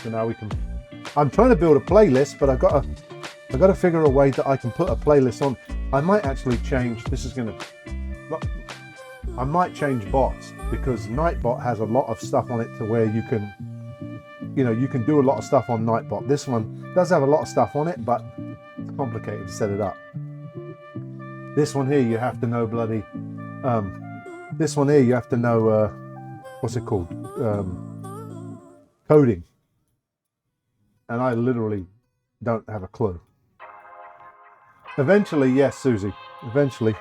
So now we can. I'm trying to build a playlist, but I've got to figure a way that I can put a playlist on. I might actually change. I might change bots, because Nightbot has a lot of stuff on it to where you can, you can do a lot of stuff on Nightbot. This one does have a lot of stuff on it, but it's complicated to set it up. This one here, you have to know bloody. This one here, you have to know what's it called? Coding. And I literally don't have a clue. Eventually, yes, Susie. Eventually.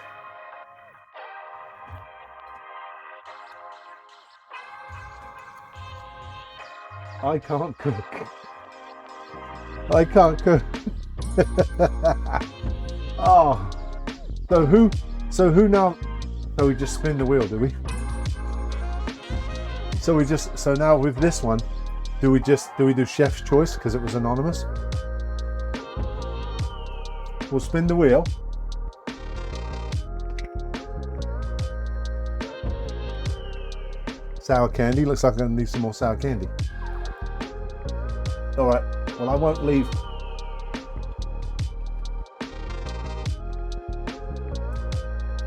I can't cook. I can't cook. Oh. So who now? So we just spin the wheel, do we? So now with this one, do we do chef's choice because it was anonymous? We'll spin the wheel. Sour candy. Looks like I'm gonna need some more sour candy. All right. Well, I won't leave.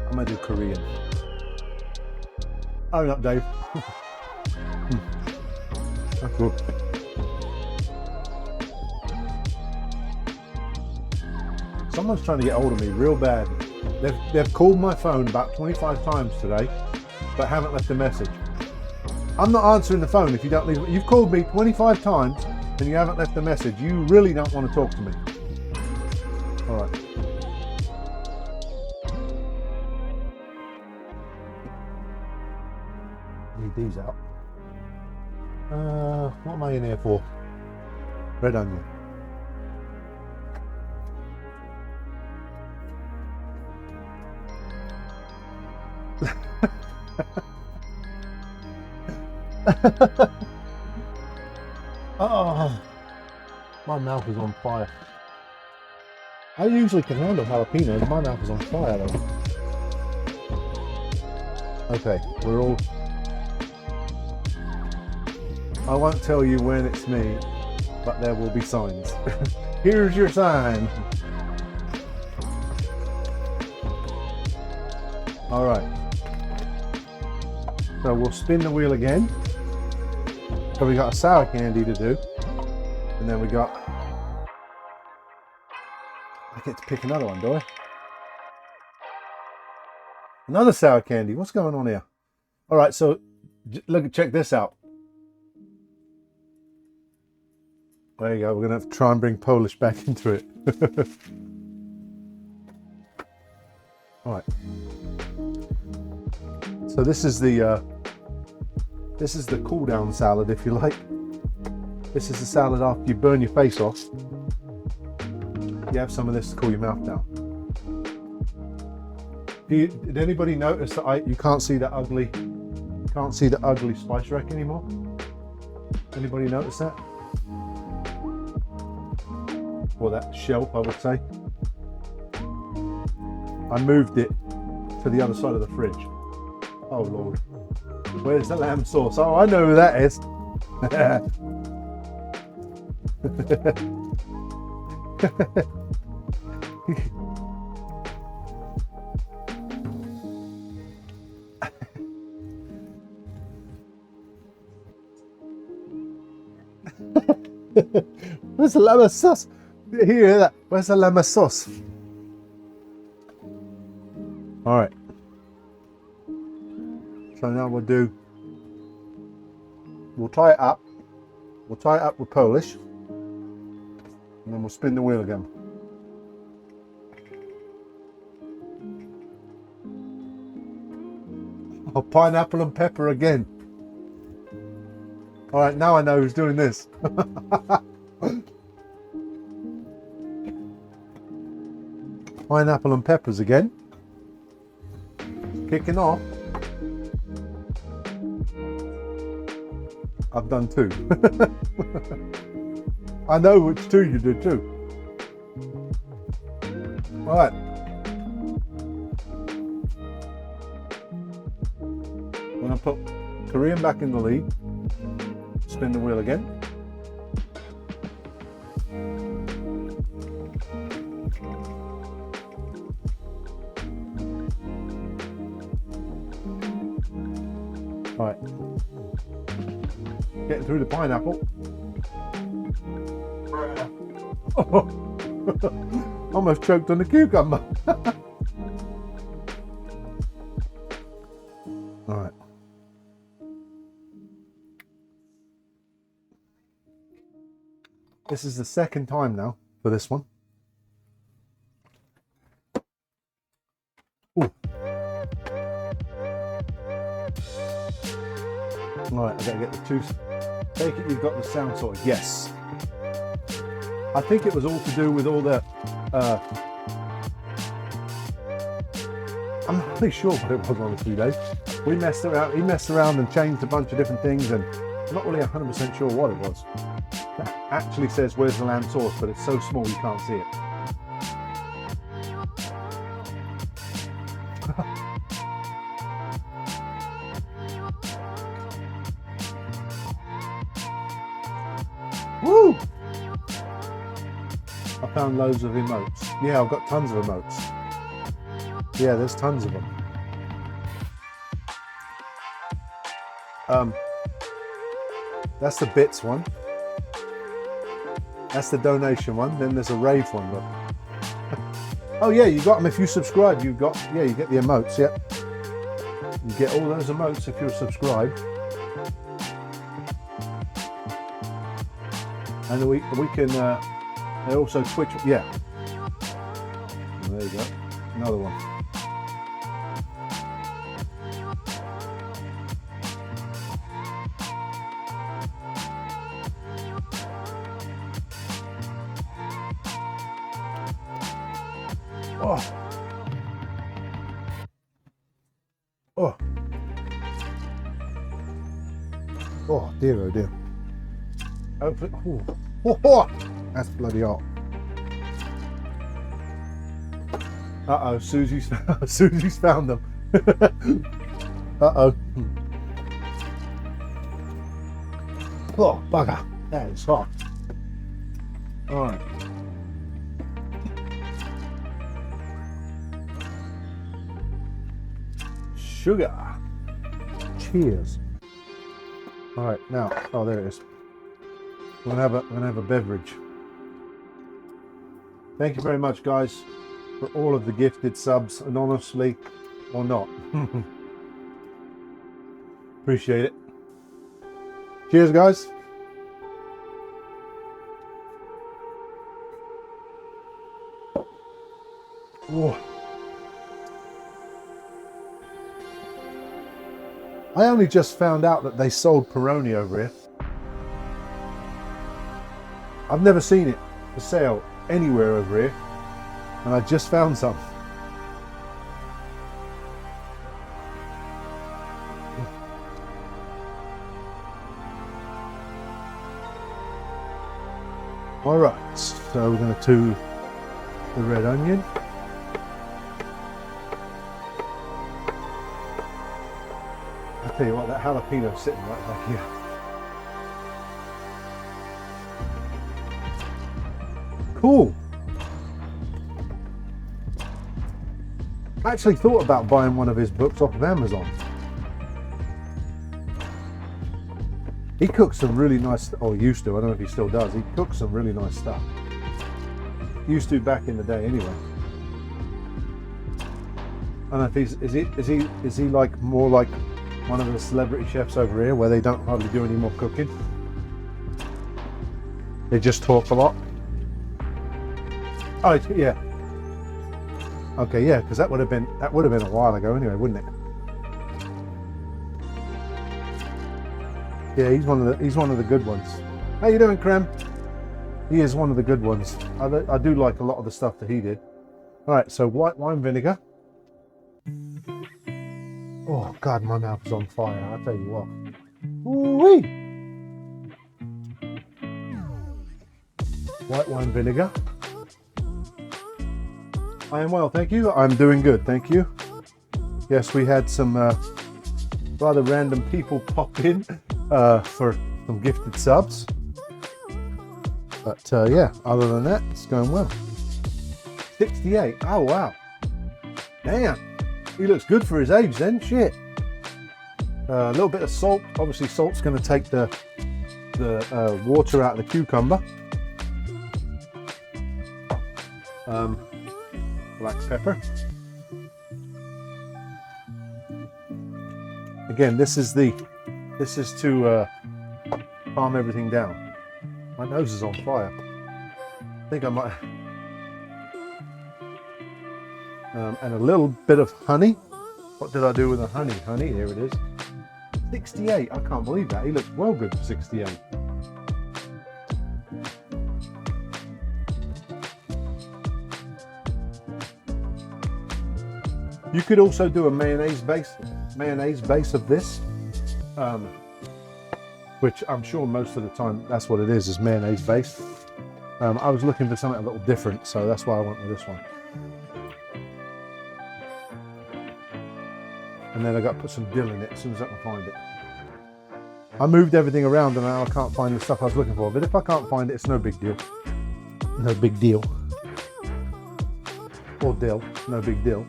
I'm gonna do Korean. Own up, Dave. That's good. Someone's trying to get hold of me real bad. They've called my phone about 25 times today, but haven't left a message. I'm not answering the phone if you don't leave. You've called me 25 times and you haven't left a message. You really don't want to talk to me. All right. Need these out. What am I in here for? Red onion. Oh, my mouth is on fire. I usually can handle jalapenos. My mouth is on fire though. Okay, we're all. I won't tell you when it's me, but there will be signs. Here's your sign. All right. So we'll spin the wheel again. So we got a sour candy to do, and then we got. I get to pick another one, do I? Another sour candy. What's going on here? All right. So look, check this out. There you go. We're gonna have to try and bring Polish back into it. All right. So this is the cool down salad, if you like. This is the salad after you burn your face off. You have some of this to cool your mouth down. Did anybody notice that you can't see the ugly spice rack anymore? Anybody notice that? Or that shelf, I would say. I moved it to the other side of the fridge. Oh Lord. Where's the lamb sauce? Oh, I know who that is. Where's the lamb sauce? You hear that? Where's the lamb sauce? All right. So now we'll tie it up. We'll tie it up with Polish. And then we'll spin the wheel again. Oh, pineapple and pepper again. All right, now I know who's doing this. Pineapple and peppers again. Kicking off. I've done 2. I know which 2 you did too. All right. I'm going to put Korean back in the lead. Spin the wheel again. All right. Getting through the pineapple. Oh, almost choked on the cucumber. All right. This is the second time now for this one. Ooh. All right, I gotta get the 2. Take it you've got the sound sorted. Yes. I think it was all to do with all the, I'm not really sure what it was on the 2 days. We messed around, he messed around and changed a bunch of different things, and I'm not really 100% sure what it was. It actually says where's the lamb sauce, but it's so small you can't see it. Woo! I found loads of emotes. Yeah, I've got tons of emotes. Yeah, there's tons of them. That's the bits one. That's the donation one. Then there's a rave one. But oh yeah, you got them if you subscribe. You get the emotes. Yeah, you get all those emotes if you're subscribed. And we can. They also Twitch. Yeah. There you go. Another one. Oh. Oh. Oh dear, oh dear. Hopefully, oh, that's bloody hot. Uh-oh, Susie's found them. Uh-oh. Oh, bugger. That is hot. All right. Sugar. Cheers. All right, now, oh, there it is. I'm gonna have a beverage. Thank you very much, guys, for all of the gifted subs, anonymously or not. Appreciate it. Cheers, guys. Whoa. I only just found out that they sold Peroni over here. I've never seen it for sale anywhere over here, and I just found some. All right, so we're going to do the red onion. I'll tell you what, that jalapeno's sitting right back here. Cool. I actually thought about buying one of his books off of Amazon. He cooks some really nice, or used to, I don't know if he still does, he cooks some really nice stuff. Used to back in the day anyway. I don't know if is he like more like one of the celebrity chefs over here where they don't hardly do any more cooking. They just talk a lot. Oh yeah. Okay, yeah, because that would have been a while ago anyway, wouldn't it? Yeah, he's one of the good ones. How you doing, Krem? He is one of the good ones. I do like a lot of the stuff that he did. All right, so white wine vinegar. Oh God, my mouth is on fire. I'll tell you what. Ooh-wee. White wine vinegar. I am well, thank you. I'm doing good, thank you. Yes, we had some rather random people pop in for some gifted subs. But yeah, other than that, it's going well. 68. Oh wow. Damn. He looks good for his age then. Shit. A little bit of salt. Obviously, salt's going to take the water out of the cucumber. Black pepper. Again, this is to calm everything down. My nose is on fire. I think I might. And a little bit of honey. What did I do with the honey? Honey, here it is. 68. I can't believe that. He looks well good for 68. You could also do a mayonnaise base of this, which I'm sure most of the time that's what it is mayonnaise base. I was looking for something a little different, so that's why I went with this one. And then I got to put some dill in it as soon as I can find it. I moved everything around and now I can't find the stuff I was looking for, but if I can't find it, it's no big deal. No big deal. Or dill, no big deal.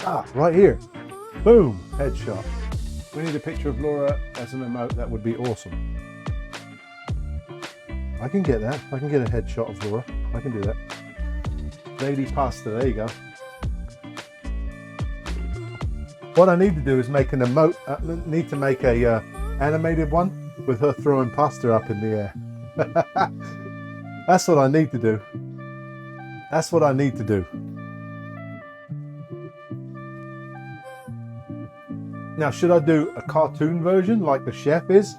Ah, right here. Boom, headshot. We need a picture of Laura as an emote. That would be awesome. I can get that. I can get a headshot of Laura. I can do that. Lady pasta, there you go. What I need to do is make an emote. I need to make a animated one with her throwing pasta up in the air. That's what I need to do. That's what I need to do. Now, should I do a cartoon version like the chef is?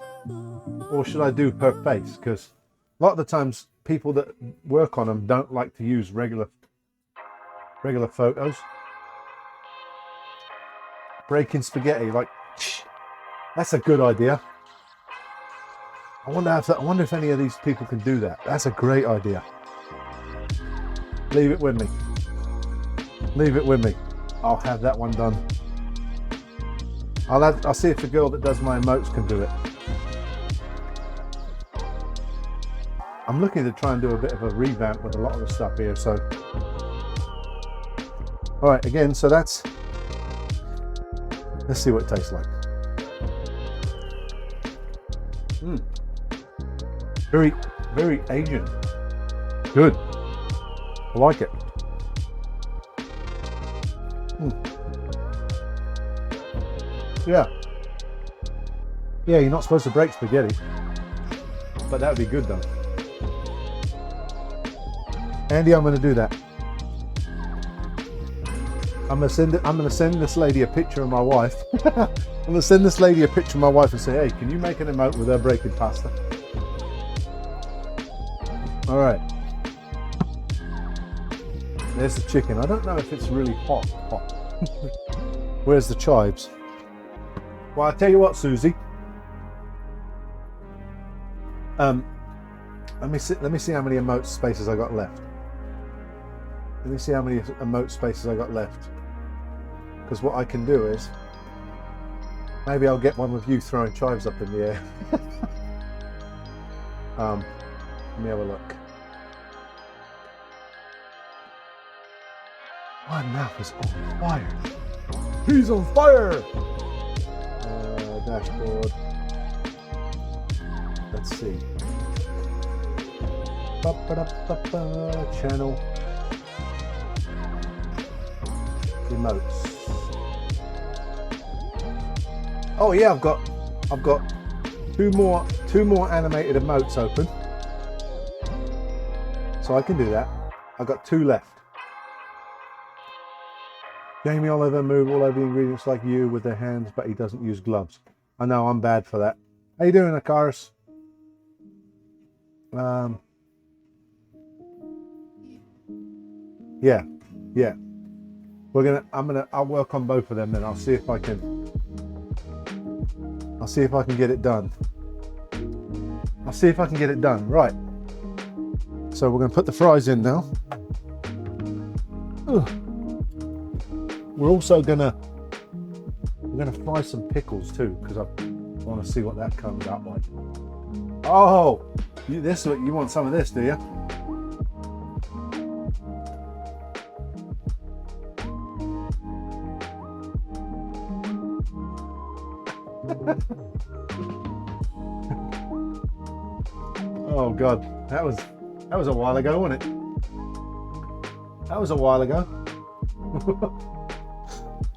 Or should I do her face? Because a lot of the times people that work on them don't like to use regular photos. Breaking spaghetti, like, that's a good idea. I wonder if any of these people can do that. That's a great idea. Leave it with me. Leave it with me. I'll have that one done. I'll see if the girl that does my emotes can do it. I'm looking to try and do a bit of a revamp with a lot of the stuff here, so. All right, again, so that's, let's see what it tastes like. Very, very Asian. Good. I like it. Yeah. Yeah, you're not supposed to break spaghetti, but that would be good though. Andy, I'm going to do that. I'm going to send this lady a picture of my wife. I'm going to send this lady a picture of my wife and say, hey, can you make an emote with her breaking pasta? All right. There's the chicken. I don't know if it's really hot. Where's the chives? Well, I'll tell you what, Susie. Let me see how many emote spaces I got left. Let me see how many emote spaces I got left. Because what I can do is, maybe I'll get one with you throwing chives up in the air. Let me have a look. My mouth is on fire. He's on fire! Dashboard. Let's see. Channel. Emotes. Oh yeah, I've got two more animated emotes open. So I can do that. I've got 2 left. Jamie Oliver move all over the ingredients like you with their hands, but he doesn't use gloves. I know, I'm bad for that. How you doing, Akaris? Yeah. I'll work on both of them, then I'll see if I can get it done. Right. So we're gonna put the fries in now. Ugh. We're also gonna fry some pickles too, because I want to see what that comes out like. Oh, you want some of this, do you? Oh God, that was a while ago, wasn't it? That was a while ago.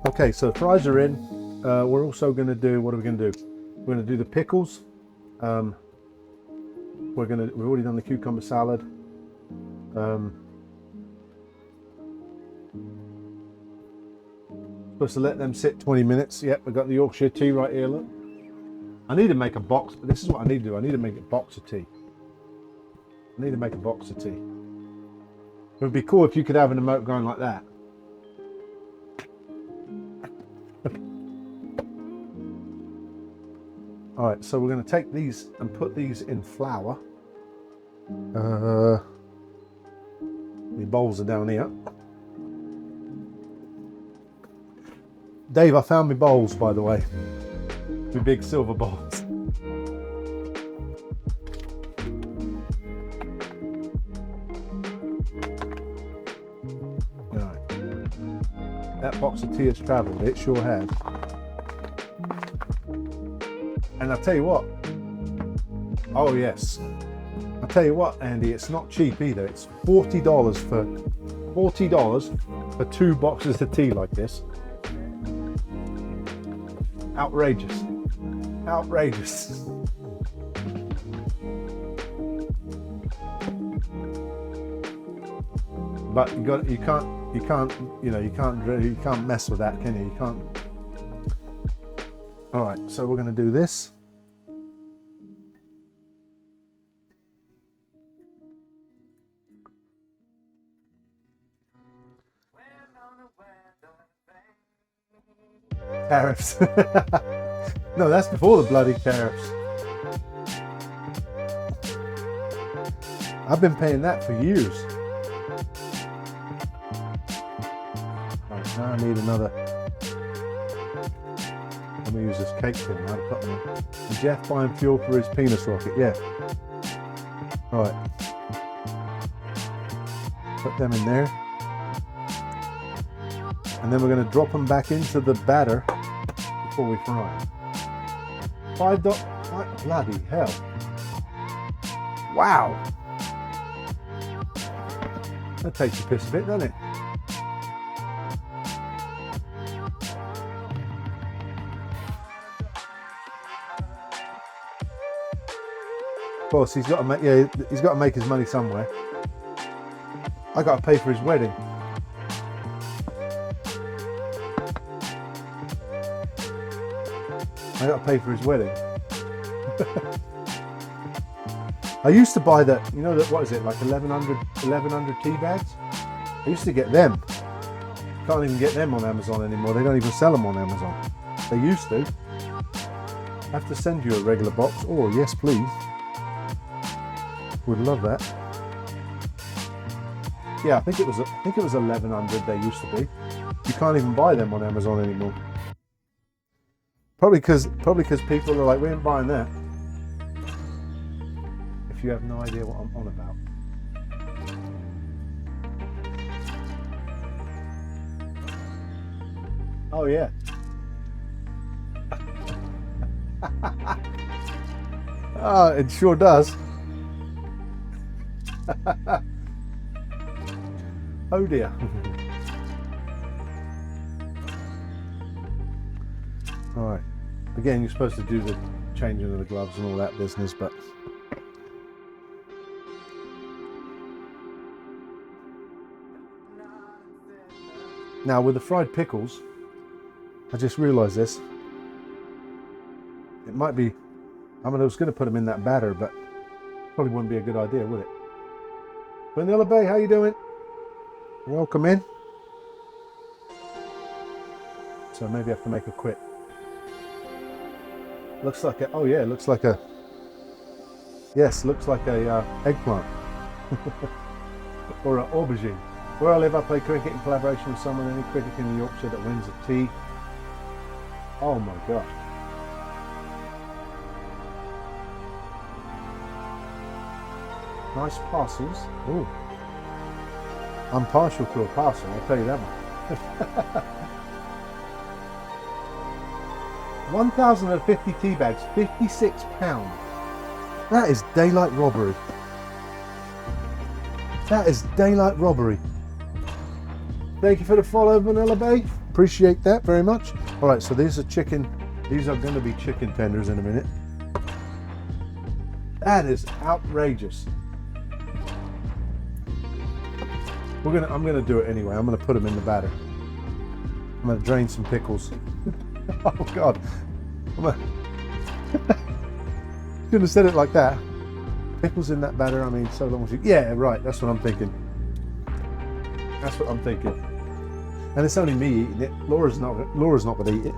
Okay, so the fries are in. We're also going to do, what are we going to do? We're going to do the pickles. We've already done the cucumber salad. Supposed to let them sit 20 minutes. Yep, we've got the Yorkshire tea right here, look. I need to make a box, but this is what I need to do. I need to make a box of tea. It would be cool if you could have an emote going like that. All right, so we're going to take these and put these in flour. The bowls are down here. Dave, I found my bowls, by the way. My big silver bowls. All right. That box of tea has travelled. It sure has. And I'll tell you what. Oh yes. I'll tell you what, Andy. It's not cheap either. It's $40 for 2 boxes of tea like this. Outrageous. But you can't mess with that, can you? You can't. All right, so we're going to do this. Tariffs. No, that's before the bloody tariffs. I've been paying that for years. Right, now I need another. Let me use this cake tin now to put them in. Is Jeff buying fuel for his penis rocket? Yeah. All right. Put them in there. And then we're going to drop them back into the batter before we fry them. $5. Bloody hell. Wow. That takes the piss a bit, doesn't it? Of course, he's got to make his money somewhere. I got to pay for his wedding. I got to pay for his wedding. I used to buy that, you know, that, what is it, like 1100 tea bags? I used to get them. Can't even get them on Amazon anymore. They don't even sell them on Amazon. They used to. I have to send you a regular box. Oh, yes, please. Would love that. Yeah, I think it was 1100 they used to be. You can't even buy them on Amazon anymore. Probably because people are like, we ain't buying that. If you have no idea what I'm on about. Oh yeah. Oh, it sure does. Oh dear. All right. Again, you're supposed to do the changing of the gloves and all that business, but now with the fried pickles, I just realized this. It might be, I mean, I was going to put them in that batter, but probably wouldn't be a good idea, would it? Vanilla Bay, how you doing? Welcome in. So maybe I have to make a quick. Looks like a, oh yeah, it looks like a, yes, looks like a eggplant. Or an aubergine. Where I live, I play cricket in collaboration with someone, any cricket in Yorkshire that wins a tea. Oh my gosh. Nice parcels. Ooh. I'm partial to a parcel, I'll tell you that one. 1,050 tea bags, £56. That is daylight robbery. That is daylight robbery. Thank you for the follow, Vanilla Bay. Appreciate that very much. All right, so these are chicken. These are going to be chicken tenders in a minute. That is outrageous. I'm gonna do it anyway. I'm gonna put them in the batter. I'm gonna drain some pickles. Oh God. Shouldn't have said it like that. Pickles in that batter. I mean, so long as you. Yeah, right. That's what I'm thinking. That's what I'm thinking. And it's only me eating it. Laura's not going to eat it.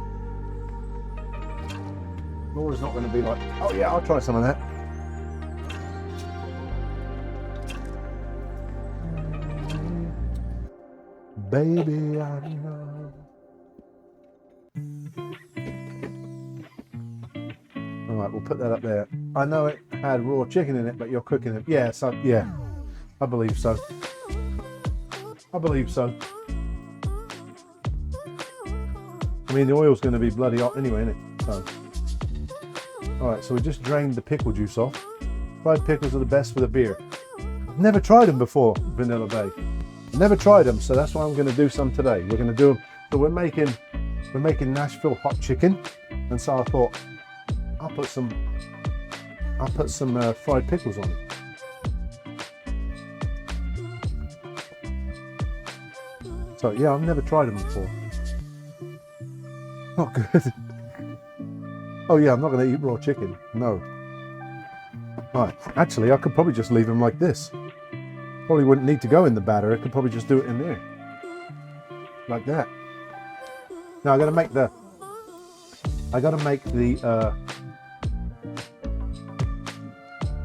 Laura's not going to be like, oh yeah, I'll try some of that. Baby, I know. All right, we'll put that up there. I know it had raw chicken in it, but you're cooking it. Yeah, so yeah, I believe so. I believe so. I mean, the oil's going to be bloody hot anyway, isn't it? So, all right, so we just drained the pickle juice off. Fried pickles are the best with a beer. I've never tried them before, Vanilla Bay. Never tried them, so that's why I'm going to do some today. We're going to do them. So we're making Nashville Hot Chicken, and so I thought I'll put some fried pickles on it. So yeah, I've never tried them before. Not good. Oh yeah, I'm not going to eat raw chicken. No. Right. Actually, I could probably just leave them like this. Probably wouldn't need to go in the batter. I could probably just do it in there, like that. Now I got to make the.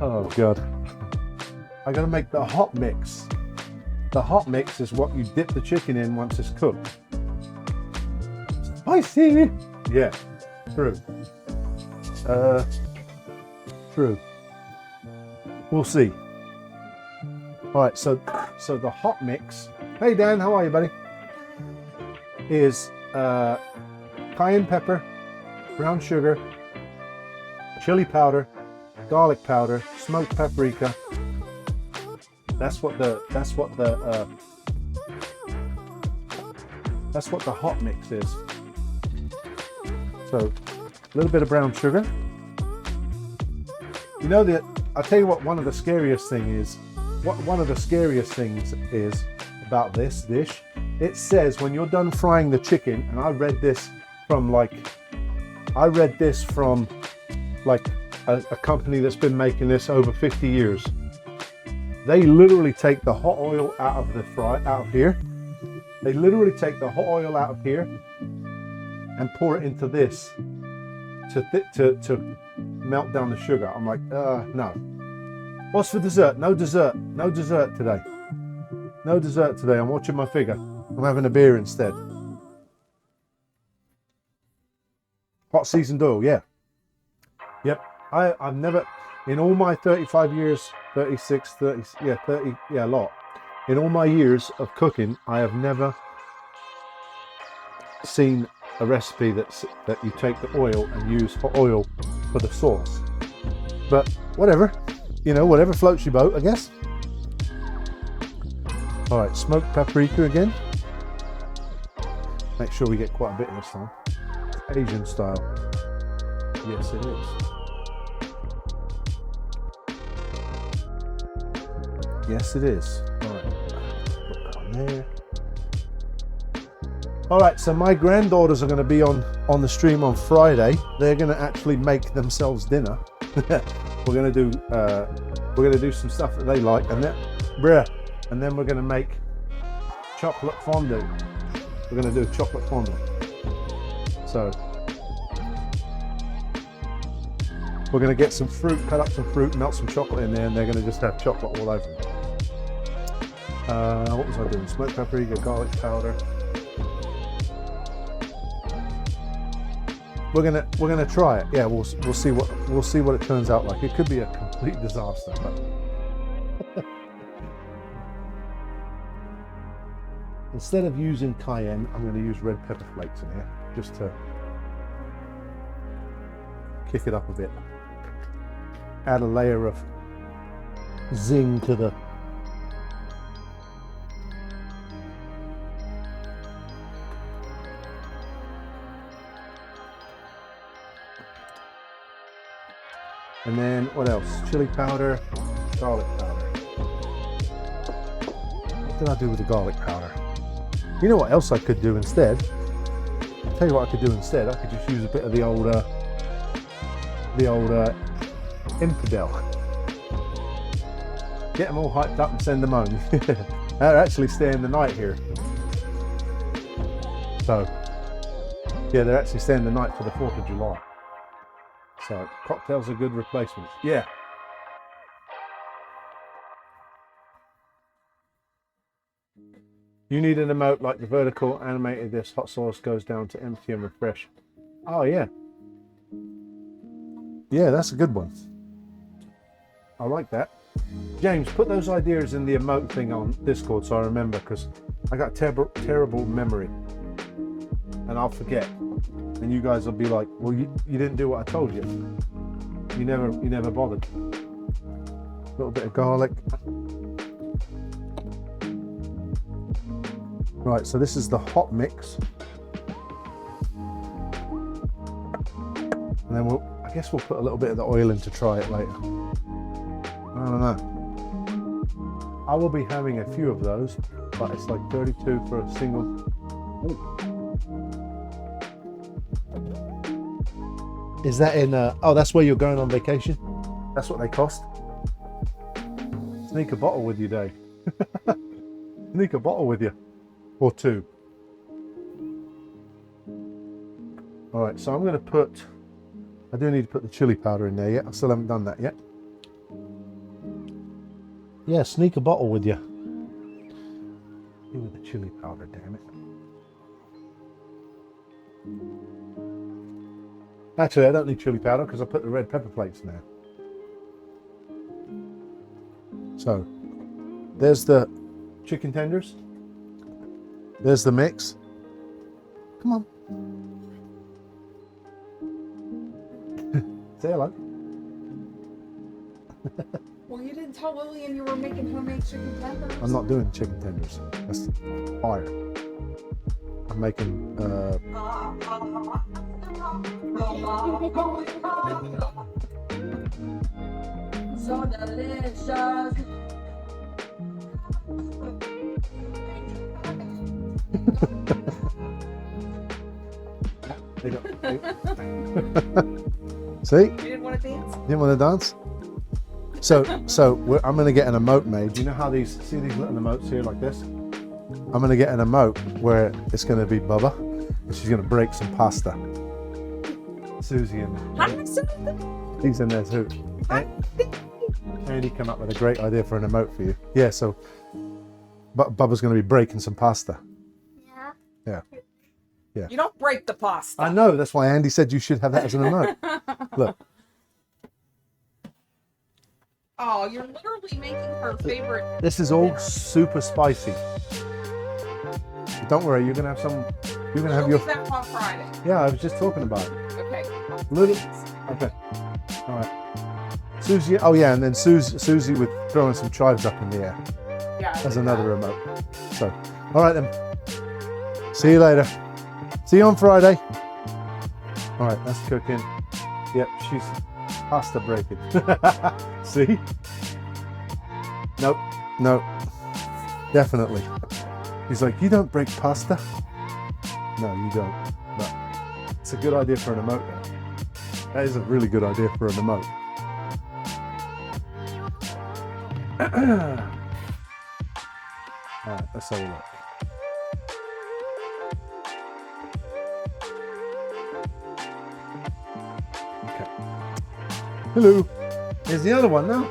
Oh God. I got to make the hot mix. The hot mix is what you dip the chicken in once it's cooked. Spicy. Yeah. True. True. We'll see. All right, so the hot mix. Hey Dan, how are you, buddy? Is cayenne pepper, brown sugar, chili powder, garlic powder, smoked paprika. That's what the hot mix is. So a little bit of brown sugar. You know that I'll tell you what one of the scariest things is about this dish. It says when you're done frying the chicken, and I read this from like a company that's been making this over 50 years. They literally take the hot oil out of here. They literally take the hot oil out of here and pour it into this to melt down the sugar. I'm like, no. What's for dessert? No dessert. No dessert today. No dessert today. I'm watching my figure. I'm having a beer instead. Hot seasoned oil, yeah. Yep. I've never, in all my 35 years, 36, 30, yeah, 30, yeah, a lot. In all my years of cooking, I have never seen a recipe that you take the oil and use hot oil for the sauce. But whatever. You know, whatever floats your boat, I guess. All right, smoked paprika again. Make sure we get quite a bit this time. Asian style. Yes, it is. Yes, it is. All right. Put that on there. All right, so my granddaughters are going to be on the stream on Friday. They're going to actually make themselves dinner. We're going to do some stuff that they like, and then we're going to make chocolate fondue. We're going to do chocolate fondue. So we're going to get some fruit, cut up some fruit, melt some chocolate in there, and they're going to just have chocolate all over them. What was I doing? Smoked paprika, garlic powder. We're gonna try it. Yeah, we'll see what it turns out like. It could be a complete disaster, but instead of using cayenne, I'm going to use red pepper flakes in here just to kick it up a bit. Add a layer of zing to the and then what else? Chili powder, garlic powder. What did I do with the garlic powder? You know what else I could do instead? I'll tell you what I could do instead. I could just use a bit of the old infidel. Get them all hyped up and send them home. They're actually staying the night here. So, yeah, they're actually staying the night for the 4th of July. So, cocktails are good replacements. Yeah. You need an emote like the vertical animated this hot sauce goes down to empty and refresh. Oh, yeah. Yeah, that's a good one. I like that. James, put those ideas in the emote thing on Discord so I remember, because I got terrible memory. And I'll forget. And you guys will be like, well, you didn't do what I told you. You never bothered. A little bit of garlic. Right, so this is the hot mix. And then I guess we'll put a little bit of the oil in to try it later. I don't know. I will be having a few of those, but it's like 32 for a single. Ooh. Is that in, oh, that's where you're going on vacation? That's what they cost? Sneak a bottle with you, Dave. Sneak a bottle with you. Or two. All right, so I'm going to put, I do need to put the chili powder in there yet. I still haven't done that yet. Yeah, sneak a bottle with you. With the chili powder, damn it. Actually, I don't need chili powder because I put the red pepper flakes in there. So, there's the chicken tenders. There's the mix. Come on. Say hello. Well, you didn't tell Lillian you were making homemade chicken tenders. I'm not doing chicken tenders. That's fire. I'm making so delicious. See? You didn't want to dance? Didn't want to dance? So I'm going to get an emote made. You know how see these little emotes here like this? I'm going to get an emote where it's going to be Bubba, and she's going to break some pasta. Susie in there. He's in there too. Andy came up with a great idea for an emote for you. Yeah, so Bubba's going to be breaking some pasta. Yeah. Yeah. You don't break the pasta. I know, that's why Andy said you should have that as an emote. Look. Oh, you're literally making her favorite. This is all super spicy. But don't worry, you're gonna have some. You're gonna have your. That on Friday. Yeah, I was just talking about it. Okay. Little. Okay. All right. Susie. Oh yeah, and then Susie with throwing some chives up in the air. Yeah. As another remote. So, all right then. See you later. See you on Friday. All right, that's cooking. Yep, she's pasta breaking. See? Nope. No, definitely. He's like, you don't break pasta? No, you don't. But it's a good idea for an emote though. That is a really good idea for an emote. Alright, let's have a look. Okay. Hello. Here's the other one now.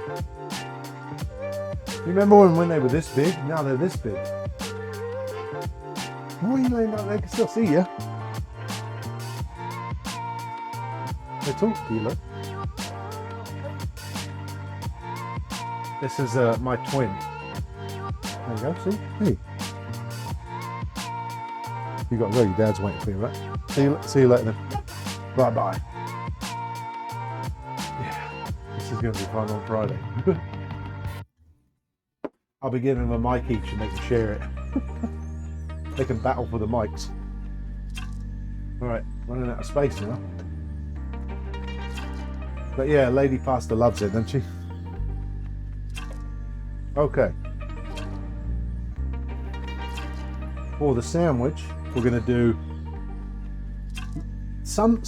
You remember when they were this big? Now they're this big. What are you laying down? They can still see you. They talk to you, look. This is my twin. There you go, see? Hey. You got to go, your dad's waiting for you, right? See you later then. Bye-bye. Yeah, this is going to be fun on Friday. I'll be giving them a mic each and they can share it. They can battle for the mics. Alright, running out of space now. But yeah, Lady Pasta loves it, doesn't she? Okay. For the sandwich, we're gonna do some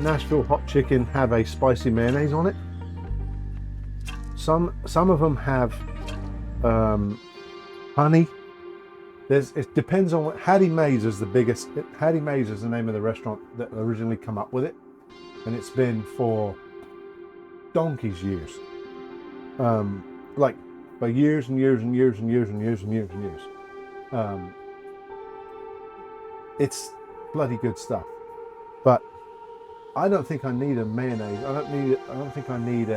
Nashville Hot Chicken have a spicy mayonnaise on it. Some of them have honey. It depends on what. Hattie Mae's is the biggest. Hattie Mae's is the name of the restaurant that originally come up with it, and it's been for donkey's years. Like for years and years and years and years and years and years and years. It's bloody good stuff, but I don't think I need a mayonnaise. I don't think I need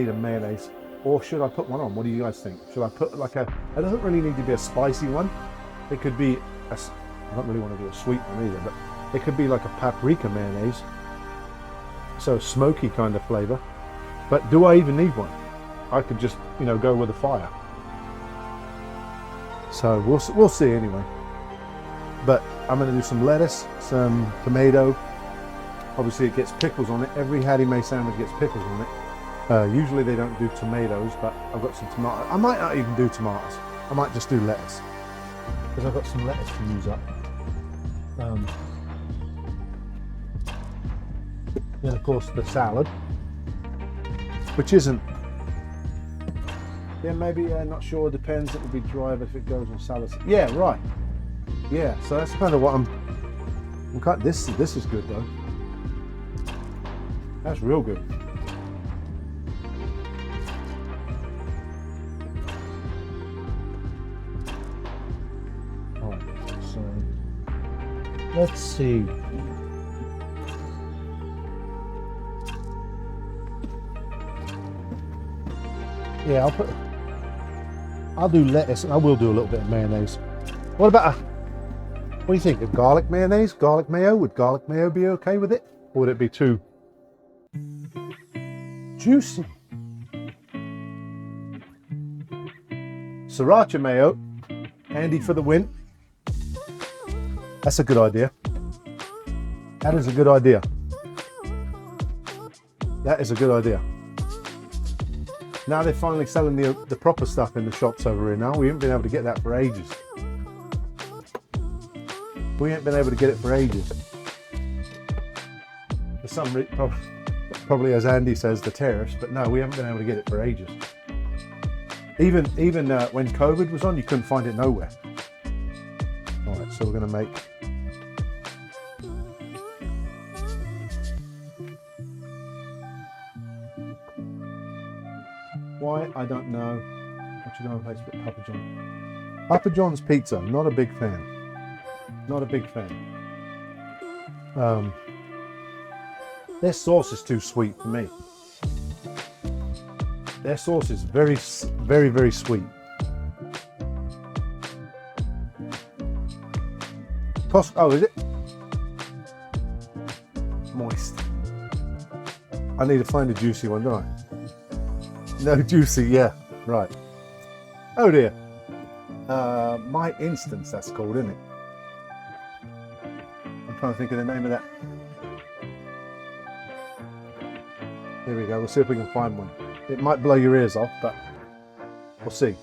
a mayonnaise. Or should I put one on? What do you guys think? Should I put like it doesn't really need to be a spicy one. It could be I don't really want to do a sweet one either, but it could be like a paprika mayonnaise. So smoky kind of flavor. But do I even need one? I could just, go with a fire. So we'll see anyway. But I'm going to do some lettuce, some tomato. Obviously it gets pickles on it. Every Hattie Mae sandwich gets pickles on it. Usually they don't do tomatoes, but I've got some tomatoes. I might not even do tomatoes. I might just do lettuce. Because I've got some lettuce to use up. Then of course the salad. Which isn't... Yeah, maybe, not sure, depends. It will be dry if it goes on salad. Yeah, right. Yeah, so that's kind of what I'm this is good though. That's real good. Alright, so let's see. Yeah, I'll do lettuce and I will do a little bit of mayonnaise. What about what do you think? A garlic mayonnaise? Garlic mayo? Would garlic mayo be okay with it? Or would it be too juicy? Sriracha mayo. Andy for the win. That's a good idea. That is a good idea. That is a good idea. Now they're finally selling the proper stuff in the shops over here now. We haven't been able to get that for ages. We ain't been able to get it for ages. For some reason, probably as Andy says, the tariffs, but no, we haven't been able to get it for ages. Even when COVID was on, you couldn't find it nowhere. All right, so we're gonna make. Why? I don't know. What you going to place with Papa John? Papa John's pizza. Not a big fan. Not a big fan. Their sauce is too sweet for me. Their sauce is very, very, very sweet. Oh, is it? Moist. I need to find a juicy one, don't I? No juicy, yeah, right. Oh dear. My Instance, that's called, isn't it? I'm trying to think of the name of that. Here we go. We'll see if we can find one. It might blow your ears off, but we'll see.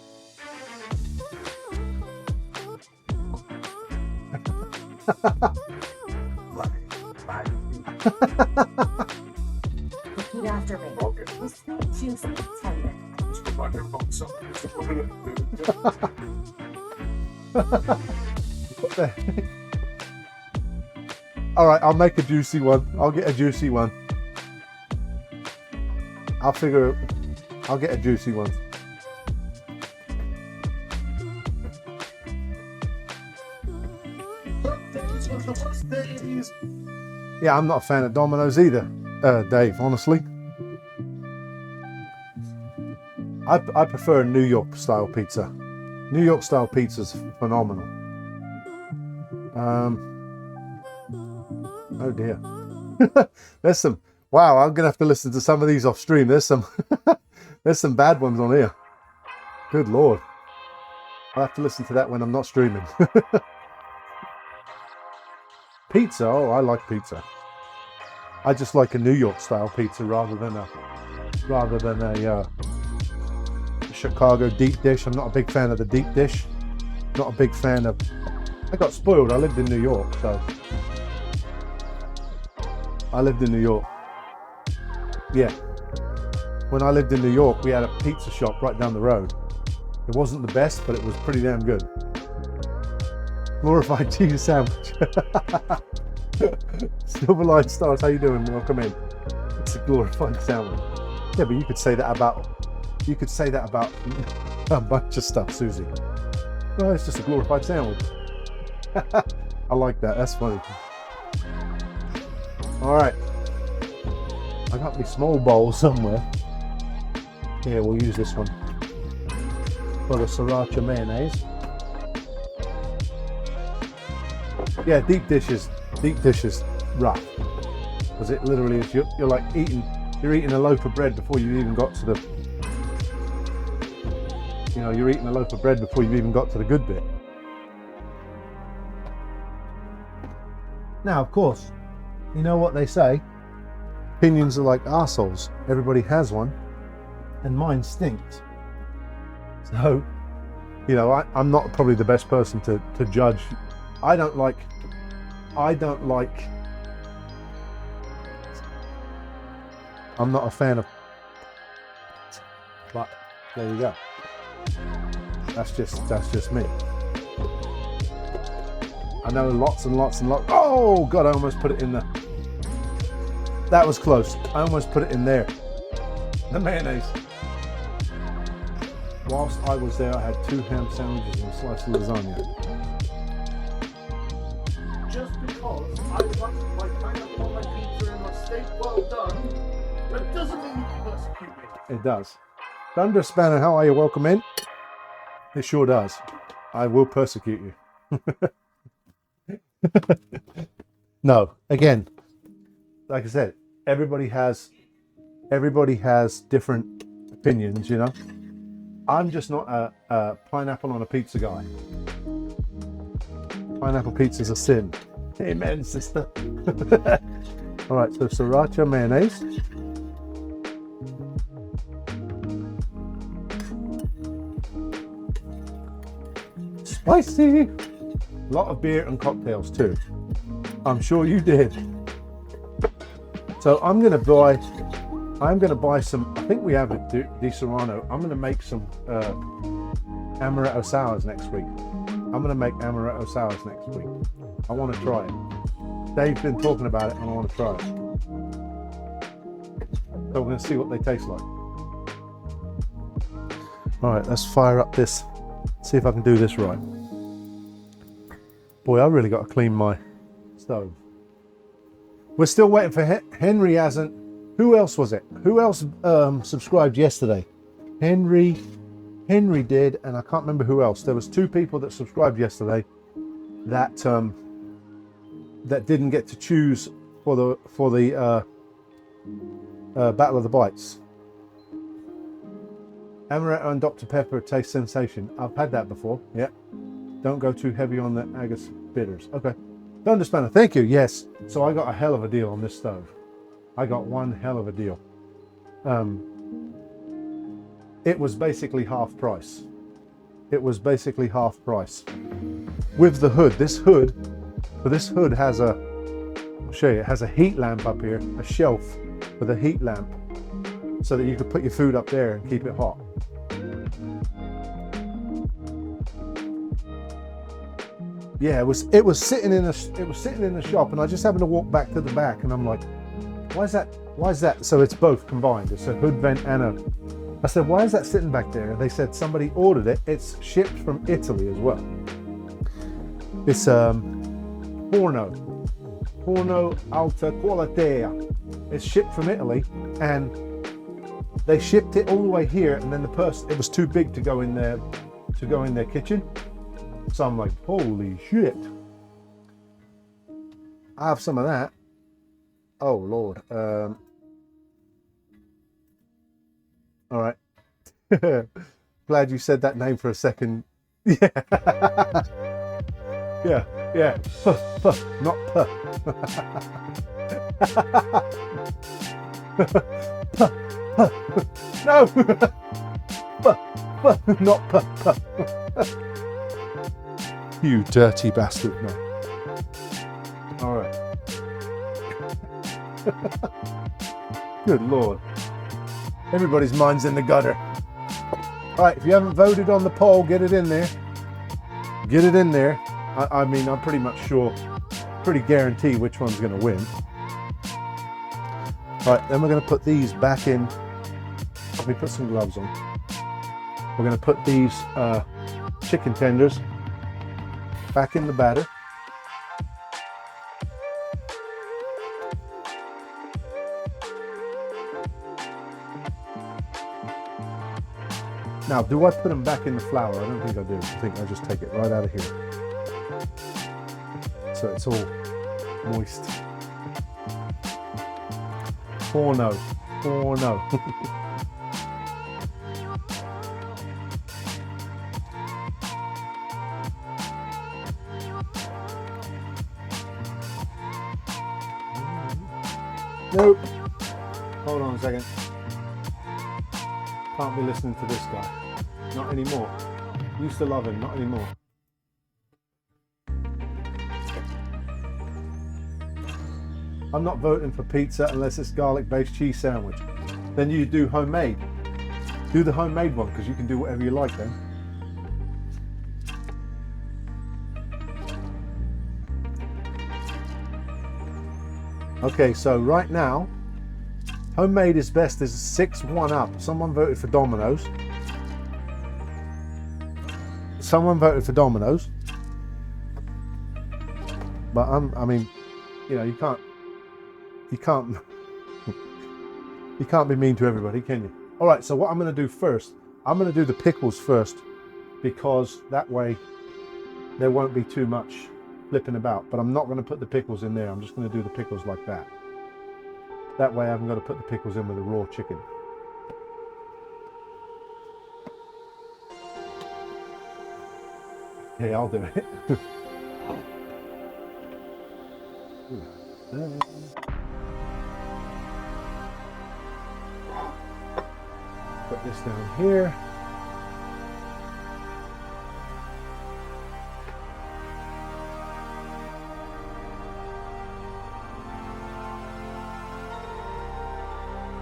Repeat after me. Crispy, juicy, tender. What the heck? All right, I'll make a juicy one. I'll get a juicy one. I'll get a juicy one. Yeah, I'm not a fan of Domino's either, Dave, honestly. I prefer New York style pizza. New York style pizza's phenomenal. Oh dear. There's some, wow, I'm gonna have to listen to some of these off stream. There's some there's some bad ones on here. Good Lord. I'll have to listen to that when I'm not streaming. Pizza, oh, I like pizza. I just like a New York style pizza rather than a Chicago deep dish. I'm not a big fan of the deep dish. Not a big fan of, I got spoiled. I lived in New York, so I lived in New York. Yeah. When I lived in New York, we had a pizza shop right down the road. It wasn't the best, but it was pretty damn good. Glorified cheese sandwich. Silver Line Stars, how you doing? Welcome in. It's a glorified sandwich. Yeah, but you could say that about a bunch of stuff, Susie. Well, it's just a glorified sandwich. I like that. That's funny. All right. I got my small bowl somewhere. Here, we'll use this one for the sriracha mayonnaise. Yeah, deep dish is rough, because it literally is. You're like you're eating a loaf of bread before you even got to the. You know, you're eating a loaf of bread before you've even got to the good bit. Now, of course, you know what they say. Opinions are like arseholes. Everybody has one, and mine stinks. So, you know, I'm not probably the best person to judge. I don't like. I'm not a fan of. But there you go. That's just me. I know lots and lots and lots. Oh God! I almost put it in the. That was close. I almost put it in there. The mayonnaise. Whilst I was there, I had 2 ham sandwiches and a slice of lasagna. Just because I like my pineapple on my pizza and my steak well done, that doesn't mean you can persecute me. It does. Thunder Spanner, how are you? Welcome in. It sure does. I will persecute you. No, again, like I said, everybody has different opinions, you know. I'm just not a pineapple on a pizza guy. Pineapple pizza is a sin. Amen, sister. All right, so sriracha mayonnaise. Spicy. A lot of beer and cocktails too. I'm sure you did. So I'm gonna buy some. I think we have a Di Serrano. I'm gonna make some amaretto sours next week. I'm gonna make amaretto sours next week. I want to try it. Dave's been talking about it, and I want to try it. So we're gonna see what they taste like. All right, let's fire up this. See if I can do this right. Boy, I really got to clean my stove. We're still waiting for Henry. Hasn't. Who else was it? Who else subscribed yesterday? Henry did, and I can't remember who else. There was 2 people that subscribed yesterday that that didn't get to choose for the Battle of the Bites. Amaretto and Dr. Pepper taste sensation. I've had that before. Yeah. Don't go too heavy on the Agus bitters. Okay. Thunder Spanner, thank you. Yes. So I got a hell of a deal on this stove. I got one hell of a deal. it was basically half price. It was basically half price. With the hood, this hood has a, I'll show you, it has a heat lamp up here, a shelf with a heat lamp, so that you could put your food up there and keep it hot. Yeah, it was sitting in the shop, and I just happened to walk back to the back, and I'm like, why is that? So it's both combined. It's a hood vent and a. I said, why is that sitting back there? They said somebody ordered it. It's shipped from Italy as well. It's Forno Alta Qualità. It's shipped from Italy, and they shipped it all the way here, and then it was too big to go in their kitchen. So I'm like, holy shit. I have some of that. Oh Lord. All right. Glad you said that name for a second. Yeah. Yeah. Not puh. No. Not puh. You dirty bastard. No. All right. Good Lord. Everybody's mind's in the gutter. All right, if you haven't voted on the poll, get it in there. Get it in there. I mean, I'm pretty much sure, pretty guarantee which one's going to win. All right, then we're going to put these back in. Let me put some gloves on. We're going to put these chicken tenders back in the batter. Now, do I put them back in the flour? I don't think I do. I think I just take it right out of here. So it's all moist. Forno. Nope. Hold on a second. Can't be listening to this guy. Not anymore. Used to love him, not anymore. I'm not voting for pizza unless it's garlic-based cheese sandwich. Then you do homemade. Do the homemade one, because you can do whatever you like then. Okay, so right now, homemade is best. There's 6-1 up. Someone voted for Domino's. But I mean, you know, you can't be mean to everybody, can you? All right, so what I'm going to do first, I'm going to do the pickles first, because that way there won't be too much flipping about. But I'm not going to put the pickles in there. I'm just going to do the pickles like that. That way I haven't got to put the pickles in with the raw chicken. Okay, I'll do it. Put this down here.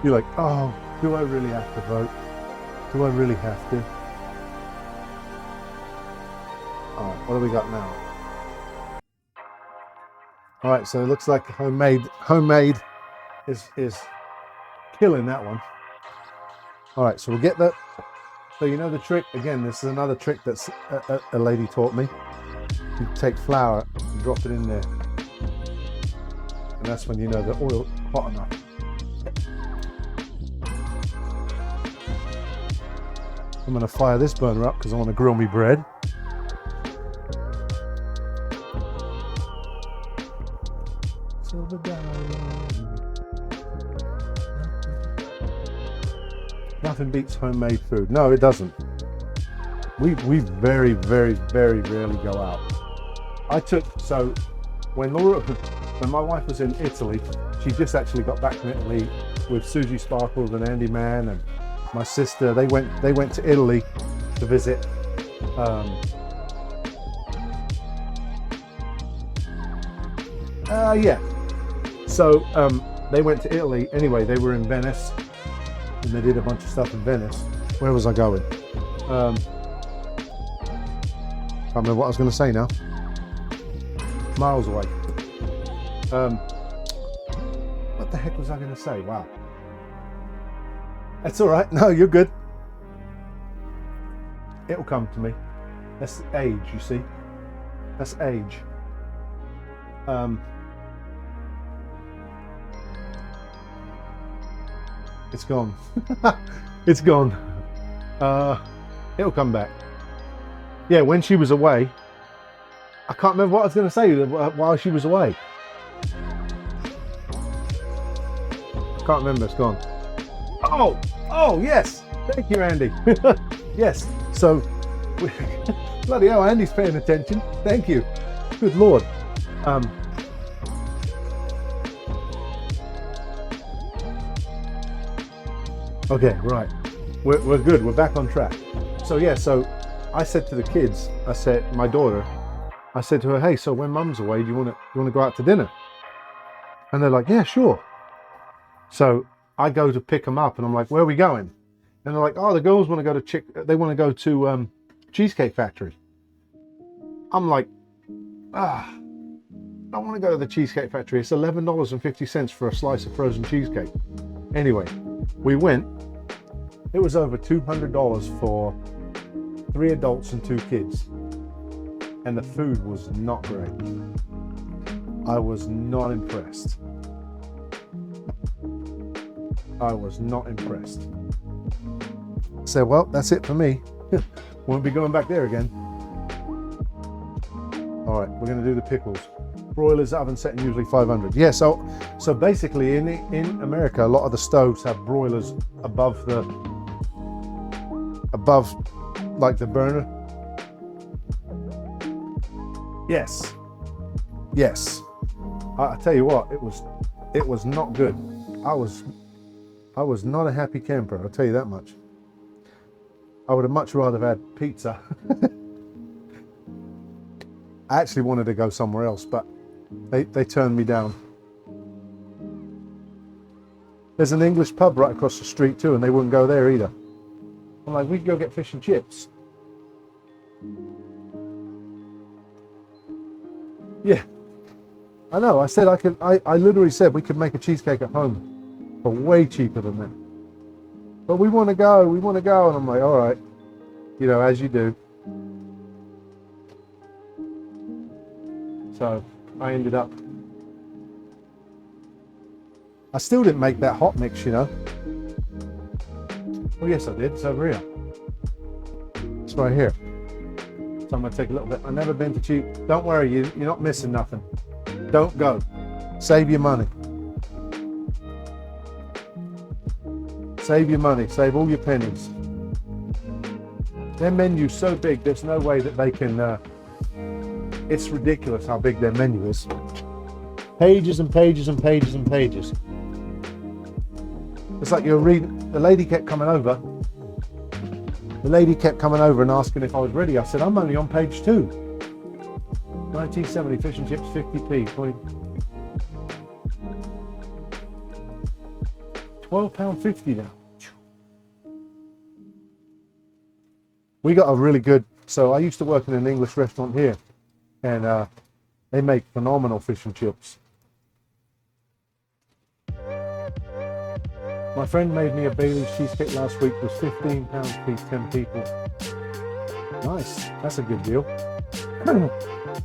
You're like, oh, do I really have to vote? Do I really have to? All right, what do we got now? All right, so it looks like homemade is killing that one. All right, so we'll get that. So you know the trick, again, this is another trick that's a lady taught me. You take flour and drop it in there. And that's when you know the oil's hot enough. I'm going to fire this burner up because I want to grill me bread. Nothing beats homemade food. No, it doesn't. We very, very, very rarely go out. when my wife was in Italy, she just actually got back from Italy with Susie Sparkles and Andy Mann and my sister. They went to Italy to visit. Yeah. So they went to Italy. Anyway, they were in Venice, and they did a bunch of stuff in Venice. Where was I going? Can't remember what I was going to say now. Miles away. What the heck was I going to say? Wow. That's all right. No, you're good. It'll come to me. That's age, you see. That's age. It's gone. It's gone. It'll come back. Yeah, when she was away, I can't remember what I was going to say while she was away. I can't remember. It's gone. Oh, yes. Thank you, Andy. Yes. So, bloody hell, Andy's paying attention. Thank you. Good Lord. Okay, right. We're good. We're back on track. So yeah, so I said to the kids, my daughter, I said to her, hey, so when Mum's away, do you want to go out to dinner? And they're like, yeah, sure. So I go to pick them up, and I'm like, where are we going? And they're like, oh, the girls want to go to Cheesecake Factory. I'm like, I don't want to go to the Cheesecake Factory. It's $11.50 for a slice of frozen cheesecake. Anyway, we went. It was over $200 for 3 adults and 2 kids. And the food was not great. I was not impressed. I was not impressed. So, well, that's it for me. Won't be going back there again. All right, we're going to do the pickles. Broilers, oven setting usually 500. Yeah, so basically in America, a lot of the stoves have broilers above like the burner. Yes. I tell you what, it was not good. I was not a happy camper, I'll tell you that much. I would have much rather had pizza. I actually wanted to go somewhere else, but they turned me down. There's an English pub right across the street too, and they wouldn't go there either. I'm like, we could go get fish and chips. Yeah, I know. I said I could. I literally said we could make a cheesecake at home for way cheaper than that. But we want to go. And I'm like, all right, as you do. So I ended up. I still didn't make that hot mix, Well, yes, I did. It's over here. It's right here. So I'm going to take a little bit. I've never been to cheap. Don't worry, you're not missing nothing. Don't go. Save your money. Save your money. Save all your pennies. Their menu's so big, there's no way that they can... it's ridiculous how big their menu is. Pages and pages and pages and pages. It's like you're reading... The lady kept coming over. The lady kept coming over and asking if I was ready. I said, I'm only on page 2. 1970 fish and chips, 50p. £12.50 now. We got a really good... So I used to work in an English restaurant here, and they make phenomenal fish and chips. My friend made me a Bailey's cheesecake last week. It was £15 piece, 10 people. Nice, that's a good deal.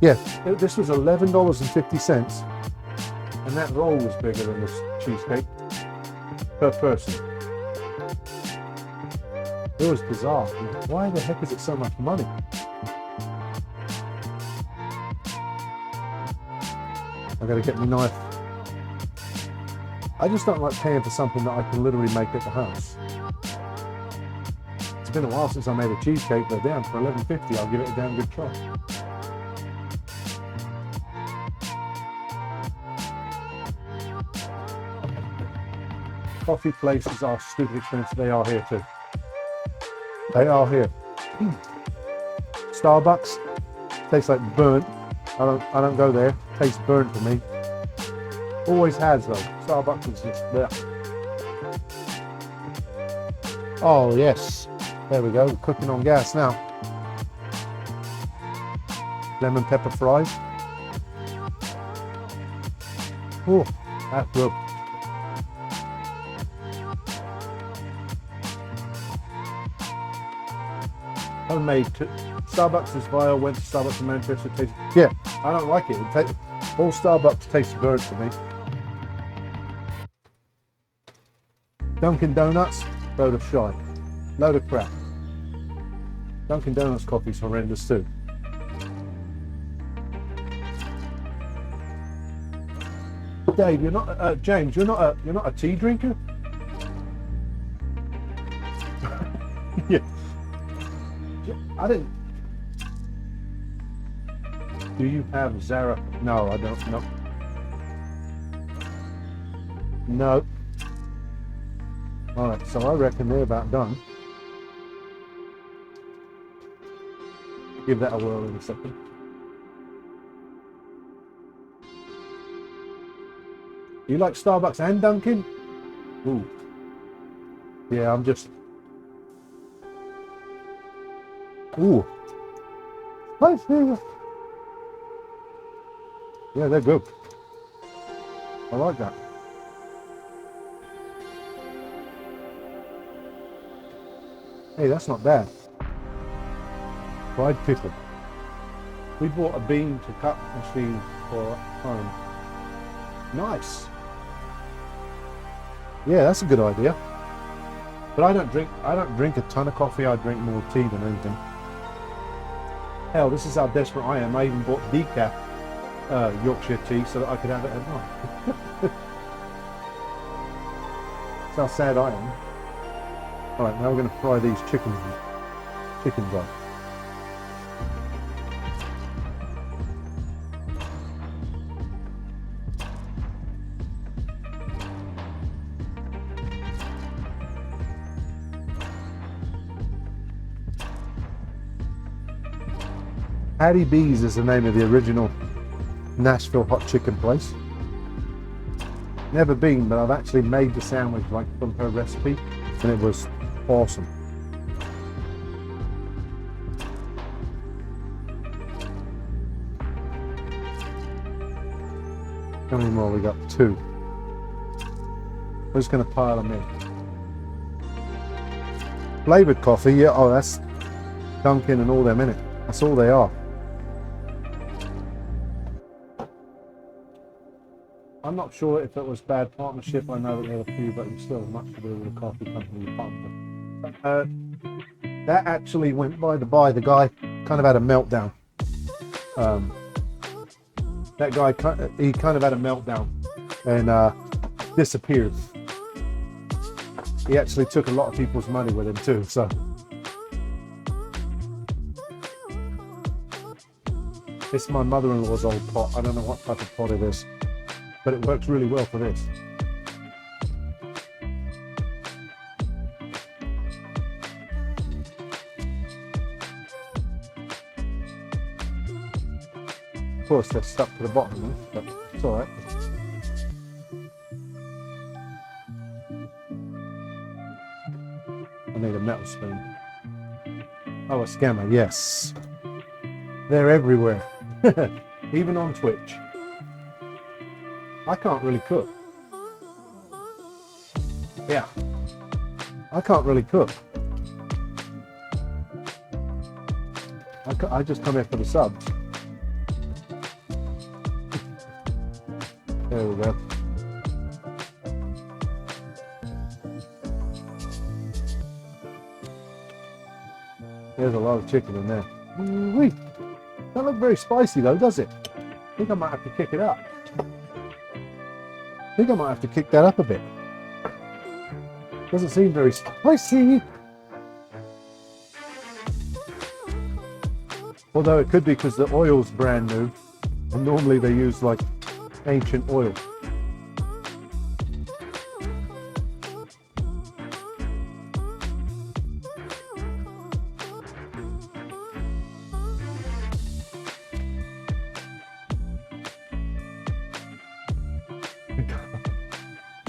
Yeah, this was $11.50, and that roll was bigger than this cheesecake per person. It was bizarre. Why the heck is it so much money? I gotta get my knife. I just don't like paying for something that I can literally make at the house. It's been a while since I made a cheesecake, but damn, for $11.50, I'll give it a damn good try. Coffee places are stupid expensive. They are here too. They are here. Starbucks tastes like burnt. I don't go there. Tastes burnt to me. Always has though. Starbucks is just there. Oh yes. There we go. Cooking on gas now. Lemon pepper fries. Oh, that's good. Homemade. Starbucks is vile. Went to Starbucks in Manchester. Yeah, I don't like it. All Starbucks tastes burnt to me. Dunkin' Donuts, load of shite. Load of crap. Dunkin' Donuts coffee's horrendous too. Dave, you're not James. You're not a tea drinker. Yeah. I didn't. Do you have Zara? No, I don't. No. No. All right. So I reckon they're about done. Give that a whirl in a second. You like Starbucks and Dunkin'? Ooh. Yeah, I'm just. Ooh. I see. Yeah, they're good. I like that. Hey, that's not bad. Fried pickle. We bought a bean to cut machine for home. Nice. Yeah, that's a good idea. But I don't drink a ton of coffee. I drink more tea than anything. Hell, this is how desperate I am. I even bought decaf Yorkshire tea so that I could have it at night. That's how sad I am. All right, now we're going to fry these chickens up. Hattie B's is the name of the original Nashville Hot Chicken place. Never been, but I've actually made the sandwich like from her recipe, and it was awesome. How many more? We got 2. We're just going to pile them in. Flavored coffee, yeah. Oh, that's Dunkin' and all them in it. That's all they are. I'm not sure if it was bad partnership. I know that there were a few, but it's still much to do with the coffee company you partner. That actually went by the by. The guy kind of had a meltdown. That guy, he kind of had a meltdown and disappeared. He actually took a lot of people's money with him too. So this is my mother-in-law's old pot. I don't know what type of pot it is, but it works really well for this. Of course, they're stuck to the bottom, but it's all right. I need a metal spoon. Oh, a scammer, yes. They're everywhere, even on Twitch. I can't really cook. Yeah, I can't really cook. I just come here for the subs. There we go. There's a lot of chicken in there. Ooh-wee. Don't look very spicy though, does it? I think I might have to kick it up. I think I might have to kick that up a bit. Doesn't seem very spicy. Although it could be because the oil's brand new, and normally they use like ancient oil.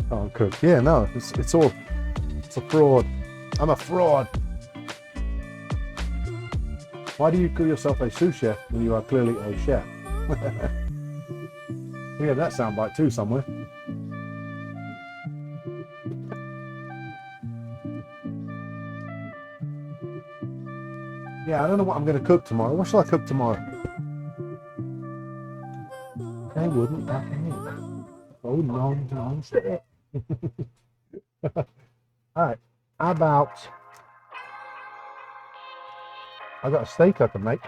Can't cook. Yeah, no, it's a fraud. I'm a fraud. Why do you call yourself a sous chef when you are clearly a chef? We have that soundbite too somewhere. Yeah, I don't know what I'm going to cook tomorrow. What shall I cook tomorrow? They wouldn't let me. Oh, non-stick. Alright, how about... I got a steak I can make.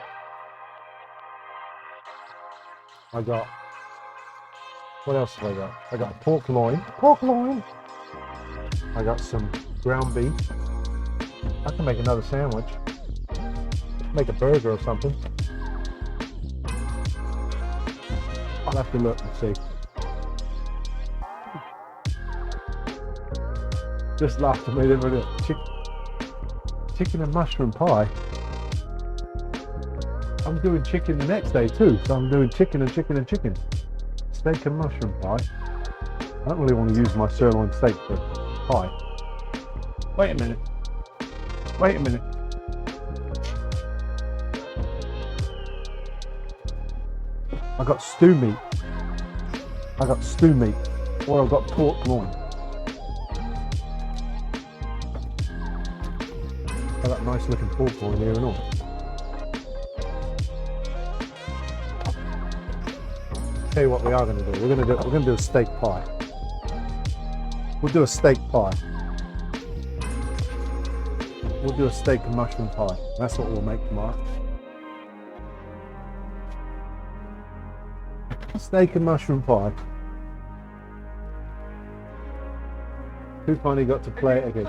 I got... What else have I got? I got pork loin. Pork loin! I got some ground beef. I can make another sandwich. Make a burger or something. I'll have to look and see. Just laughed at me, didn't it? Chicken and mushroom pie. I'm doing chicken the next day too, so I'm doing chicken and chicken and chicken. Steak and mushroom pie. I don't really want to use my sirloin steak for pie. Wait a minute. Wait a minute. I got stew meat. I got stew meat. Or I've got pork loin. I got nice looking pork loin here and all. Tell you what we are going to do. We're going to do a steak pie. We'll do a steak pie. We'll do a steak and mushroom pie. That's what we'll make tomorrow. Steak and mushroom pie. Who finally got to play it again?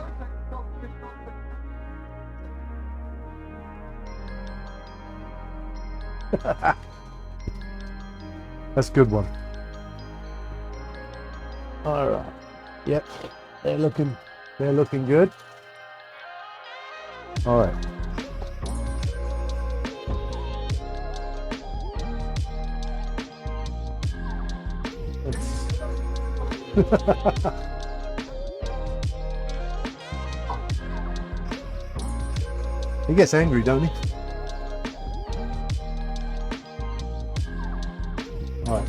That's a good one. All right. Yep. They're looking good. All right. He gets angry, don't he? All right.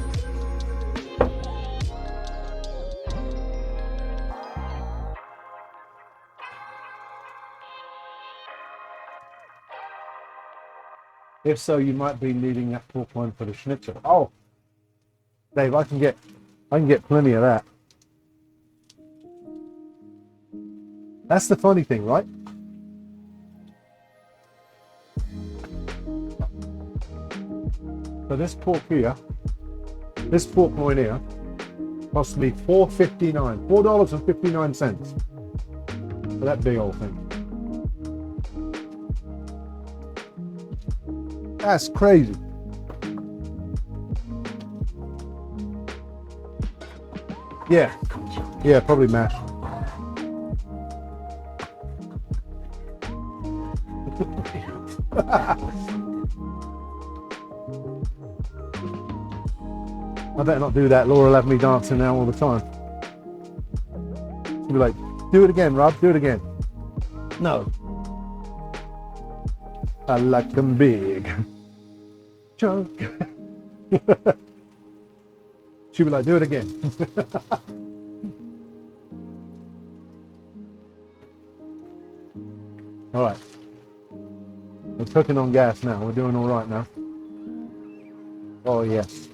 If so, you might be needing that pork loin for the schnitzel. Oh, Dave, I can get plenty of that. That's the funny thing, right? So this pork here, this pork loin here, cost me $4.59 for that big old thing. That's crazy. Yeah, probably mashed. I better not do that. Laura will have me dancing now all the time. She'll be like, do it again, Rob, do it again. No. I like them big. Chunk. She'll be like, do it again. All right. We're cooking on gas now. We're doing all right now. Oh, yes.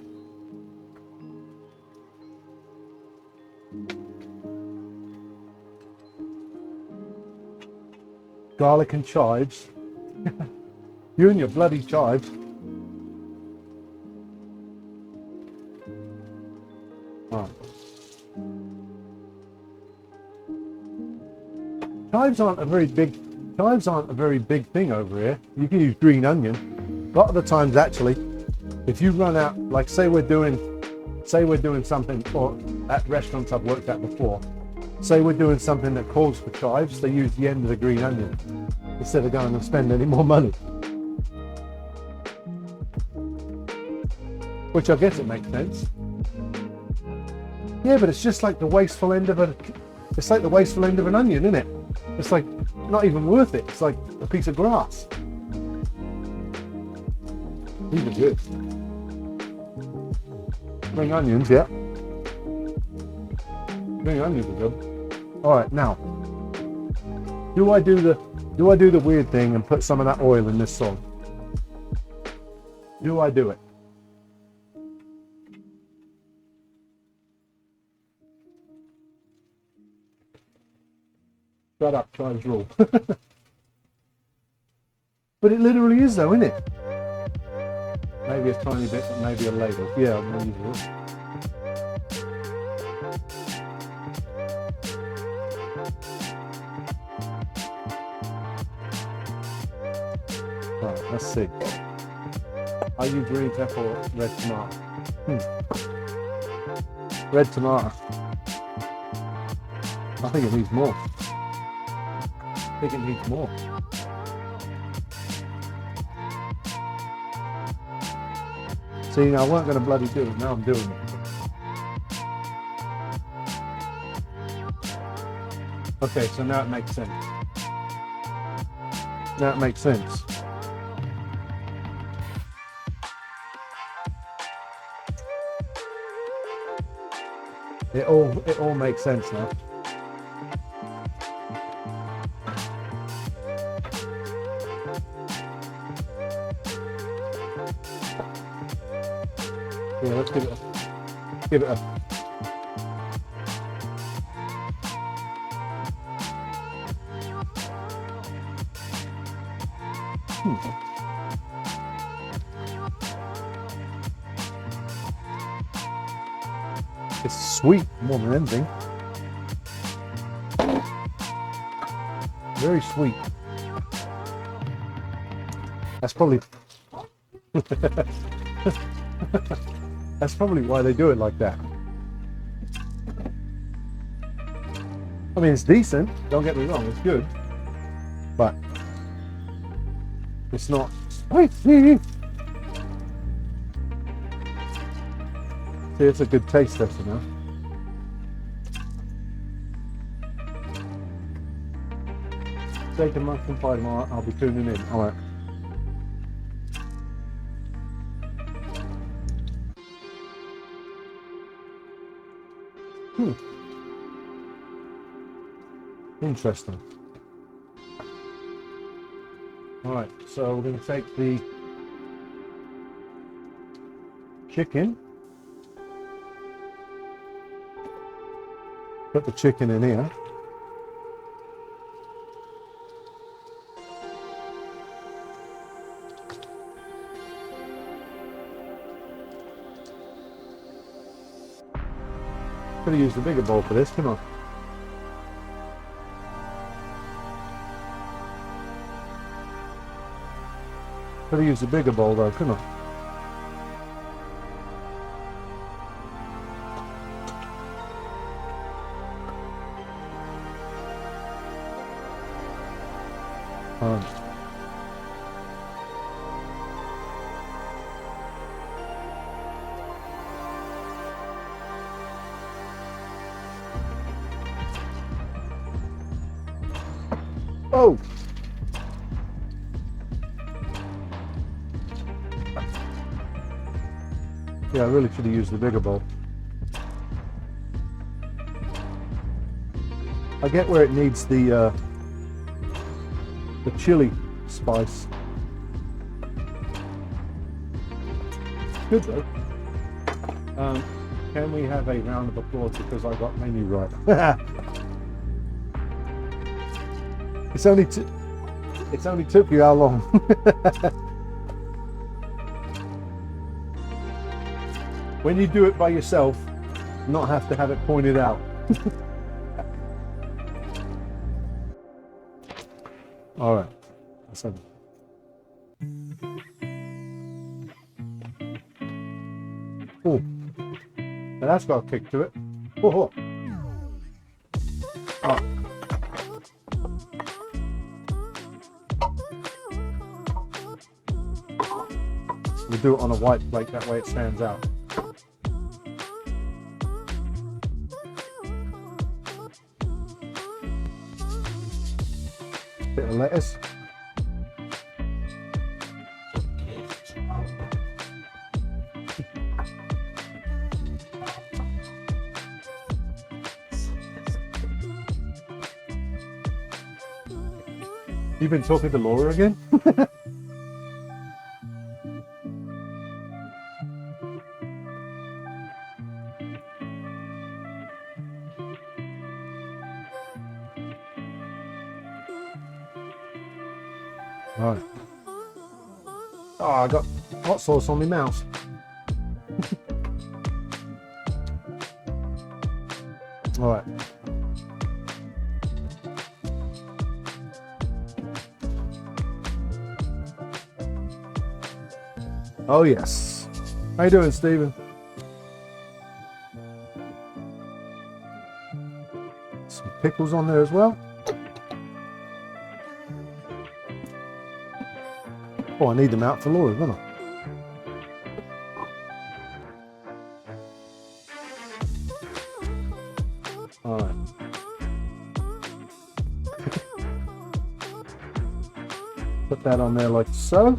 Garlic and chives. You and your bloody chives. Right. Chives aren't a very big thing over here. You can use green onion. A lot of the times, actually, if you run out, like say we're doing something, or at restaurants I've worked at before, say we're doing something that calls for chives, they use the end of the green onion instead of going and spend any more money. Which I guess it makes sense. Yeah, but it's just like the wasteful end of it's like the wasteful end of an onion, isn't it? It's like not even worth it. It's like a piece of grass. These are good. Spring onions, yeah. Spring onions are good. All right, now, do I do the weird thing and put some of that oil in this song? Do I do it? Shut up, size rule. But it literally is though, isn't it? Maybe a tiny bit, but maybe a ladle. Yeah, I'm gonna use it. Right, let's see. Are you green pepper or red tomato? Red tomato. I think it needs more. I think it needs more. See, now I weren't going to bloody do it, now I'm doing it. Okay, so now it makes sense. Now it makes sense. It all makes sense now. Yeah, let's give it a It's sweet more than anything. Very sweet. That's probably that's probably why they do it like that. I mean, it's decent, don't get me wrong, it's good, but it's not spicy. See, it's a good taste tester now. Steak and mushroom pie tomorrow, I'll be tuning in. Alright. Interesting. Alright, so we're going to take the chicken. Put the chicken in here. Could have used a bigger bowl for this, come on. Could have used a bigger bowl though, come on. Oh! Yeah, I really should have used the bigger bowl. I get where it needs the chili spice. Good though. Can we have a round of applause because I got menu right? It's only took you how long? When you do it by yourself, not have to have it pointed out. All right. Let's have it. Oh, now that's got a kick to it. Oh. Oh. We'll do it on a white plate, that way it stands out. lettuce. You've been talking to Laura again? Right. Oh, I got hot sauce on my mouth. All right. Oh yes. How you doing, Stephen? Some pickles on there as well. Oh, I need them out for Laura, don't I? All right. Put that on there like so.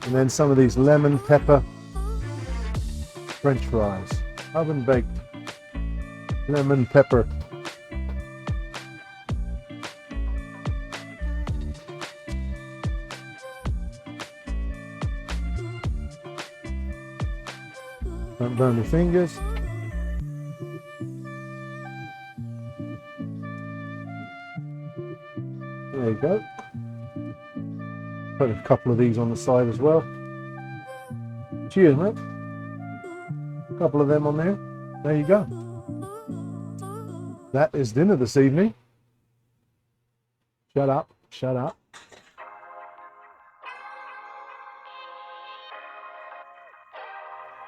And then some of these lemon pepper French fries. Oven baked lemon pepper. Don't burn your fingers. There you go. Put a couple of these on the side as well. Cheers, mate. A couple of them on there. There you go. That is dinner this evening. Shut up, shut up.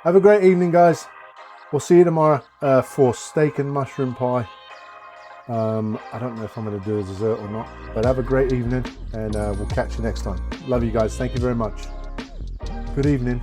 Have a great evening, guys. We'll see you tomorrow for steak and mushroom pie. I don't know if I'm going to do a dessert or not, but have a great evening, and we'll catch you next time. Love you guys. Thank you very much. Good evening.